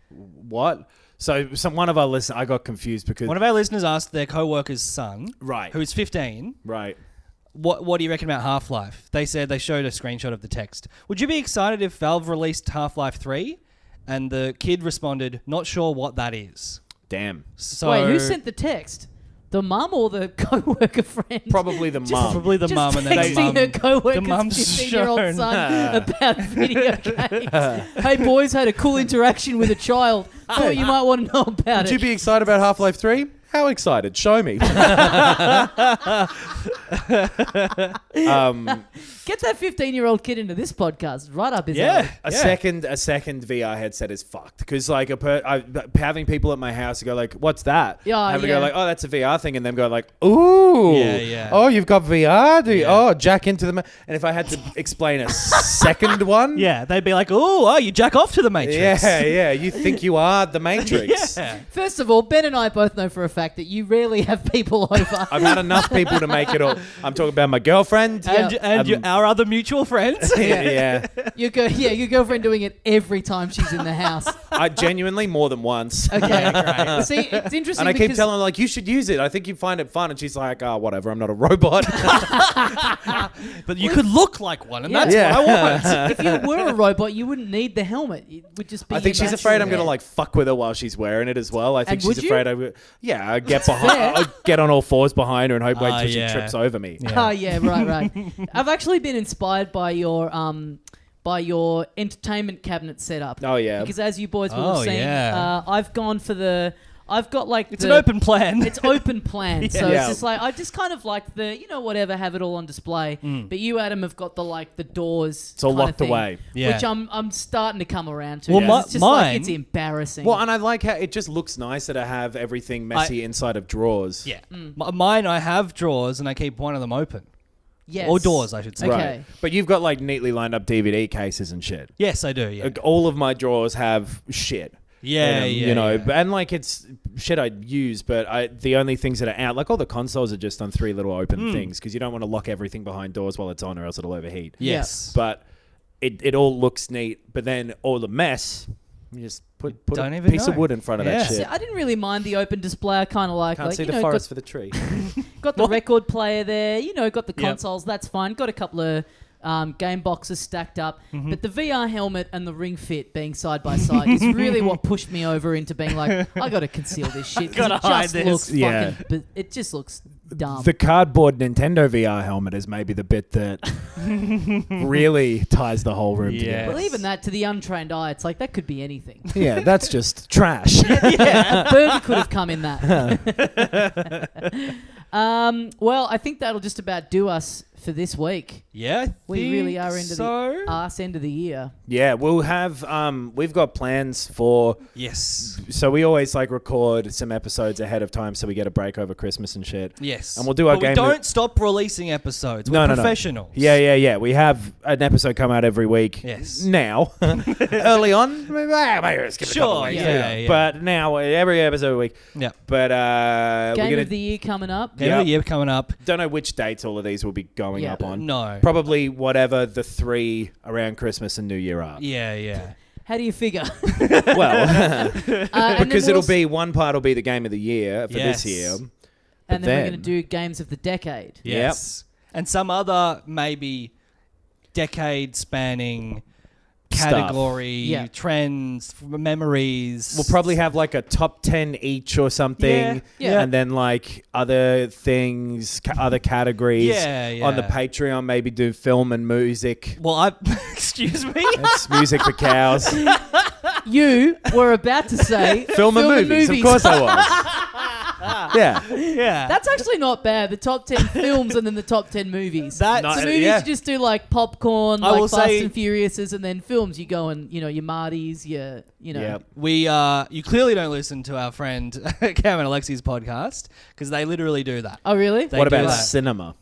What? So one of our listeners... I got confused because... One of our listeners asked their co-worker's son, who's 15, what do you reckon about Half-Life? They said they showed a screenshot of the text. Would you be excited if Valve released Half-Life 3? And the kid responded, not sure what that is. Damn. So, wait, who sent the text? The mum or the co-worker friend? Probably the mum. Probably the mum. And then texting her co-worker's 15-year-old son about video games. Hey, boys, had a cool interaction with a child. Thought you might want to know about Would you be excited about Half-Life 3? How excited? Show me. Get that 15-year-old kid into this podcast right up his alley. A second VR headset is fucked because like having people at my house go like, "What's that?" Having to go like, "Oh, that's a VR thing," and then go like, "Ooh, oh, you've got VR? Do you? Oh, jack into the." And if I had to explain a second one, they'd be like, "Oh, you jack off to the Matrix." Yeah, you think you are the Matrix. First of all, Ben and I both know for a fact that you rarely have people over. I've had enough people to make it all. I'm talking about my girlfriend and our other mutual friends. Your girlfriend doing it every time she's in the house. I genuinely more than once. Okay, great. See, it's interesting. And I keep telling her like, you should use it. I think you'd find it fun. And she's like, oh, whatever. I'm not a robot. But you could look like one, and that's what I want. If you were a robot, you wouldn't need the helmet. It would just be. I think she's afraid I'm going to like fuck with her while she's wearing it as well. I think she's afraid I would. Yeah, I'd get I'd get on all fours behind her and hope wait till she trips over me. Oh yeah, right. I've actually been inspired by your by your entertainment cabinet setup. Oh, yeah. Because as you boys will have seen, I've gone for the... I've got like It's an open plan. It's open plan. So Yeah. it's just like, I just kind of like the, whatever, have it all on display. But you, Adam, have got the doors. It's all kind of locked thing, away. Yeah. Which I'm starting to come around to. Well, It's just like, mine- it's embarrassing. Well, and I like how it just looks nicer to have everything messy inside of drawers. Yeah. Mine, I have drawers and I keep one of them open. Yes. Or doors, I should say. Okay. Right. But you've got like neatly lined up DVD cases and shit. Yes, I do, yeah. Like, all of my drawers have shit. Yeah, in 'em, yeah. and like it's shit I'd use, but the only things that are out, like all the consoles are just on 3 little open things because you don't want to lock everything behind doors while it's on or else it'll overheat. Yes. But it all looks neat, but then all the mess, you just put Don't a even piece of know. wood in front of Yeah. that See, shit. I didn't really mind the open display. I kind of Can't see the forest for the tree. got the record player there. Got the Yep. consoles. That's fine. Got a couple of game boxes stacked up. But the VR helmet and the Ring Fit being side by side is really what pushed me over into being like, I got to conceal this shit. 'Cause Gotta it hide just this. looks Yeah. fucking... But it just looks dumb. The cardboard Nintendo VR helmet is maybe the bit that really ties the whole room Yeah. together. Well, even that, to the untrained eye, it's like, that could be anything. Yeah, that's just trash. A burger could have come in that. Well, I think that'll just about do us for this week. Yeah, I We really think are into so. the arse end of the year. Yeah, we'll have we've got plans for. Yes. So we always like record some episodes ahead of time so we get a break over Christmas and shit. Yes. And we'll do our but game we don't stop releasing episodes. We're No. professionals. Yeah. We have an episode come out every week. Yes. Now, early on, maybe skip a couple Sure, weeks. yeah. But now every episode a week. Yeah. But we're Game gonna of the year coming up. Game of the year coming up. don't know which dates all of these will be going Yeah. up on. No. Probably whatever the 3 around Christmas and New Year are. Yeah. How do you figure? Well, And because then it'll we'll be one part will be the game of the year for Yes. this year. And then we're going to then- do games of the decade. Yes. And some other maybe decade spanning Stuff. category, Yeah. trends, memories. We'll probably have like a top 10 each or something. Yeah. And then like other things, other categories. Yeah. On the Patreon, maybe do film and music. Well, excuse me. It's music for cows. You were about to say Film and movies. Of course I was. Yeah. Yeah. That's actually not bad. The top 10 films and then the top 10 movies. That- No, so movies yeah. you just do like popcorn, I like will Fast say- and Furiouses, and then films you go and your Martys, your Yep. you clearly don't listen to our friend Cam and Alexi's podcast because they literally do that. Oh really? They What do about that. cinema?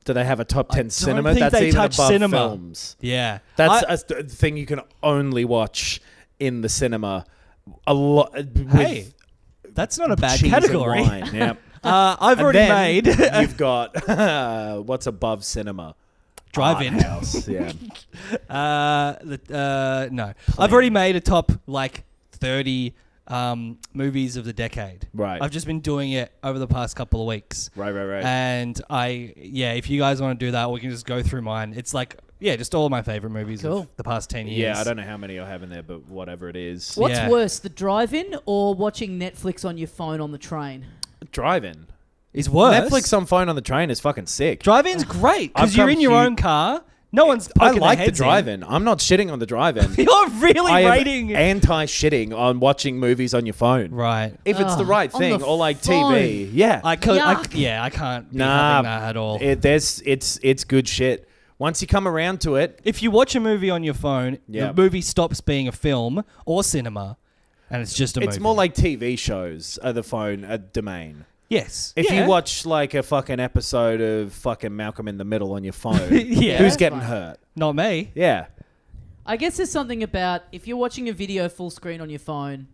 Do they have a top 10 don't cinema? think That's they even touch above cinema. films. Yeah. That's a thing you can only watch in the cinema. A lot. Hey, that's not a bad category. Yeah. I've And already then made You've got what's above cinema? Drive-in. Art house. Yeah. no. I've already made a top like 30 movies of the decade. Right. I've just been doing it over the past couple of weeks. Right. And if you guys want to do that, we can just go through mine. It's like, just all of my favorite movies Cool. of the past 10 years. Yeah, I don't know how many I have in there, but whatever it is. What's Yeah. worse, the drive-in or watching Netflix on your phone on the train? Drive-in. It's worse. Netflix on phone on the train is fucking sick. Drive-in's great I've because you're come in your huge- own car. No one's I poking like their the heads in. drive-in. I'm not shitting on the drive-in. You're really I am rating. anti-shitting on watching movies on your phone. Right. If it's the right on thing, the or like phone. TV. Yeah. I Yuck. can't be Nah, having that at all. It's good shit. Once you come around to it, If you watch a movie on your phone, Yeah. the movie stops being a film or cinema, and it's just a movie. it's more like TV shows are the phone a domain. yes. If Yeah. you watch like a fucking episode of fucking Malcolm in the Middle on your phone, Yeah. who's That's getting fine. hurt? Not me. Yeah. I guess there's something about if you're watching a video full screen on your phone,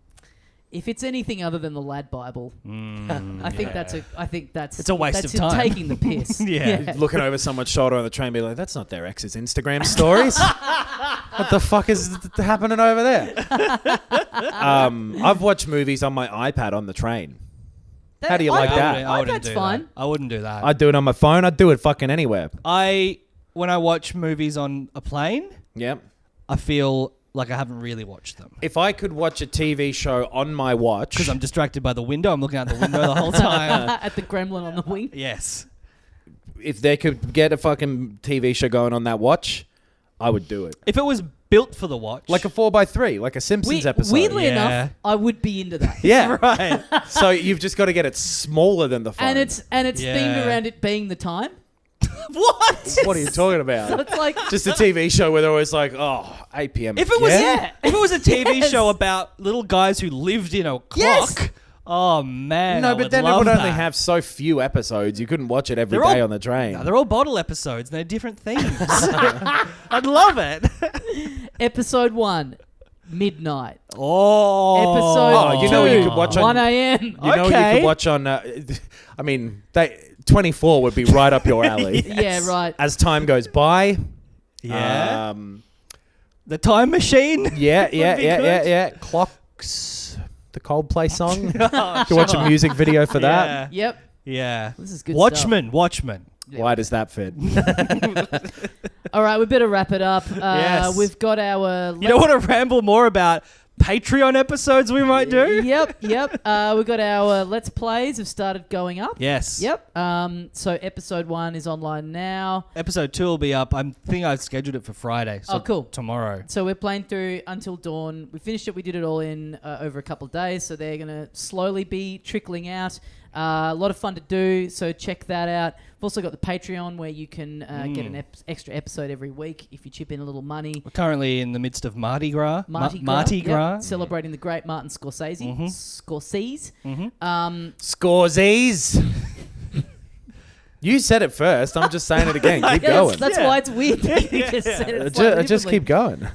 if it's anything other than the Lad Bible, I think that's It's a waste that's of time. taking the piss. Yeah. Looking over someone's shoulder on the train, be like, "That's not their ex's Instagram stories. What the fuck is happening over there?" I've watched movies on my iPad on the train. How do you like that? I wouldn't iPad's do fine. that. I wouldn't do that. I'd do it on my phone. I'd do it fucking anywhere. When I watch movies on a plane, Yep. I feel like I haven't really watched them If I could watch a TV show on my watch, because I'm distracted by the window. I'm looking out the window the whole time. At the gremlin on the wing. Yes. if they could get a fucking TV show going on that watch, I would do it. If it was built for the watch. Like a 4x3, like a Simpsons episode. Weirdly Yeah. enough, I would be into that. Yeah. Right. So you've just got to get it smaller than the phone. And it's Yeah. themed around it being the time. What? What are you talking So about? it's like Just a TV show where they're always like, 8 p.m. If it was again? if it was a TV Yes. show about little guys who lived in a clock, Yes. oh man, No, I but would then it love would only that. have so few episodes. You couldn't watch it every They're day all- on the train. No, they're all bottle episodes. And they're different themes. I'd love it. episode 1, midnight. Oh, Episode you 2, know what you could watch on- 1 a.m. You know what you Okay. could watch on... I mean, 24 would be right up your alley. Yeah, right. As time goes by... yeah. The Time Machine. Yeah. be good. Clocks... The Coldplay song. Oh, You could watch a music video for that. Yep. Yeah. This is good Watchmen. stuff. Why does that fit? All right, we better wrap it up. Yes. We've got our... You don't want to ramble more about Patreon episodes we might do? Yep. We've got our Let's Plays have started going up. Yes. Yep. So episode 1 is online now. Episode 2 will be up. I think I've scheduled it for Friday. So Oh, cool. Tomorrow. So we're playing through Until Dawn. We finished it. We did it all in over a couple of days. So they're going to slowly be trickling out. A lot of fun to do. So check that out. We've also got the Patreon where you can get an extra episode every week if you chip in a little money. We're currently in the midst of Mardi Gras. Mardi Gras. yep, celebrating the great Martin Scorsese. Scorsese. Scorsies. You said it first. I'm just saying it again. Keep going. That's why it's weird that you just said it. Just keep going.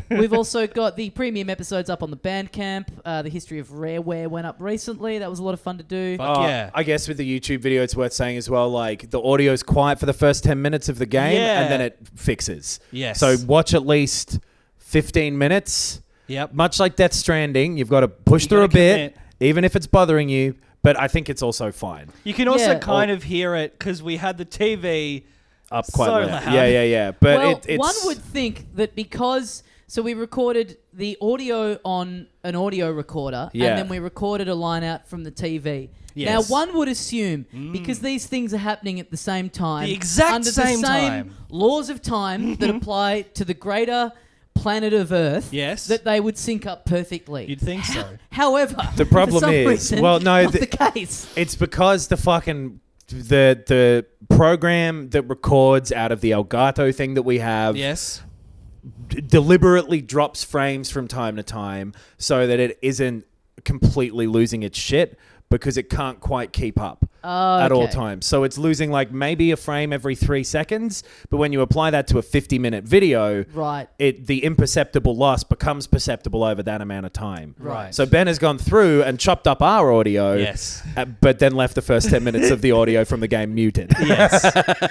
We've also got the premium episodes up on the Bandcamp. The history of Rareware went up recently. That was a lot of fun to do. Fuck yeah. I guess with the YouTube video, it's worth saying as well, like the audio's quiet for the first 10 minutes of the game Yeah. and then it fixes. Yes. So watch at least 15 minutes. Yep. Much like Death Stranding, you've got to push You through a gotta bit, commit. even if it's bothering you. But I think it's also fine. You can also Yeah. kind of hear it because we had the TV Up quite so loud. loud. Yeah. But Well, it's one would think that because... So we recorded the audio on an audio recorder Yeah. and then we recorded a line out from the TV. Yes. Now, one would assume, because these things are happening at the same time... The exact under same the same time. laws of time that apply to the greater planet of Earth, Yes. that they would sync up perfectly. You'd think so. However, The problem for some is- reason, well, no, not the- the case. It's because the program that records out of the Elgato thing that we have Yes. deliberately drops frames from time to time so that it isn't completely losing its shit because it can't quite keep up at all Okay. times. So it's losing like maybe a frame every 3 seconds, but when you apply that to a 50-minute video, Right. the imperceptible loss becomes perceptible over that amount of time. Right. So Ben has gone through and chopped up our audio, Yes. but then left the first 10 minutes of the audio from the game muted. Yes.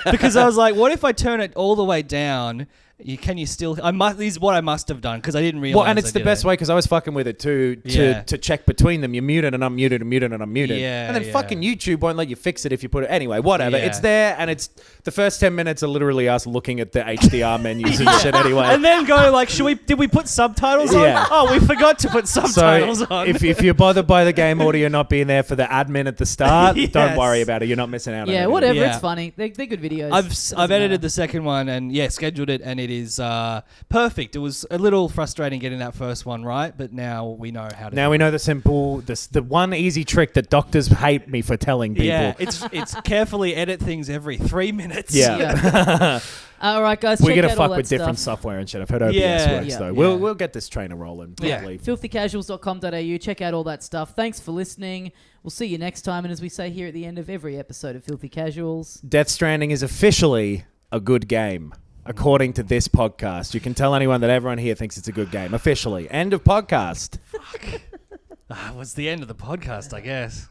Because I was like, what if I turn it all the way down? Can you still... This is what I must have done because I didn't realize. Well, and it's the best way because I was fucking with it too Yeah. to check between them. You mute it and unmute it and mute it and unmute it. Yeah, and then yeah. fucking YouTube won't let you fix it if you put it... Anyway, whatever. Yeah. It's there and it's... The first 10 minutes are literally us looking at the HDR menus and shit anyway. And then go like, did we put subtitles on? Yeah. Oh, we forgot to put subtitles So on. if you're bothered by the game audio not being there for the admin at the start, Yes. don't worry about it. You're not missing out on Yeah, anything. whatever. Yeah. It's funny. They're good videos. I've edited the second one and scheduled it and it is perfect. It was a little frustrating getting that first one right, but now we know how to. Now we know the one easy trick that doctors hate me for telling people. Yeah, it's carefully edit things every 3 minutes. Yeah. All right, guys. We check gotta out all fuck that with different stuff. software and shit. I've heard OBS Yeah. works Yeah. though. Yeah. We'll get this trainer rolling. Yeah. Hopefully. Filthycasuals.com.au. Check out all that stuff. Thanks for listening. We'll see you next time. And as we say here at the end of every episode of Filthy Casuals, Death Stranding is officially a good game, according to this podcast. You can tell anyone that everyone here thinks it's a good game. Officially. End of podcast. It was the end of the podcast, I guess.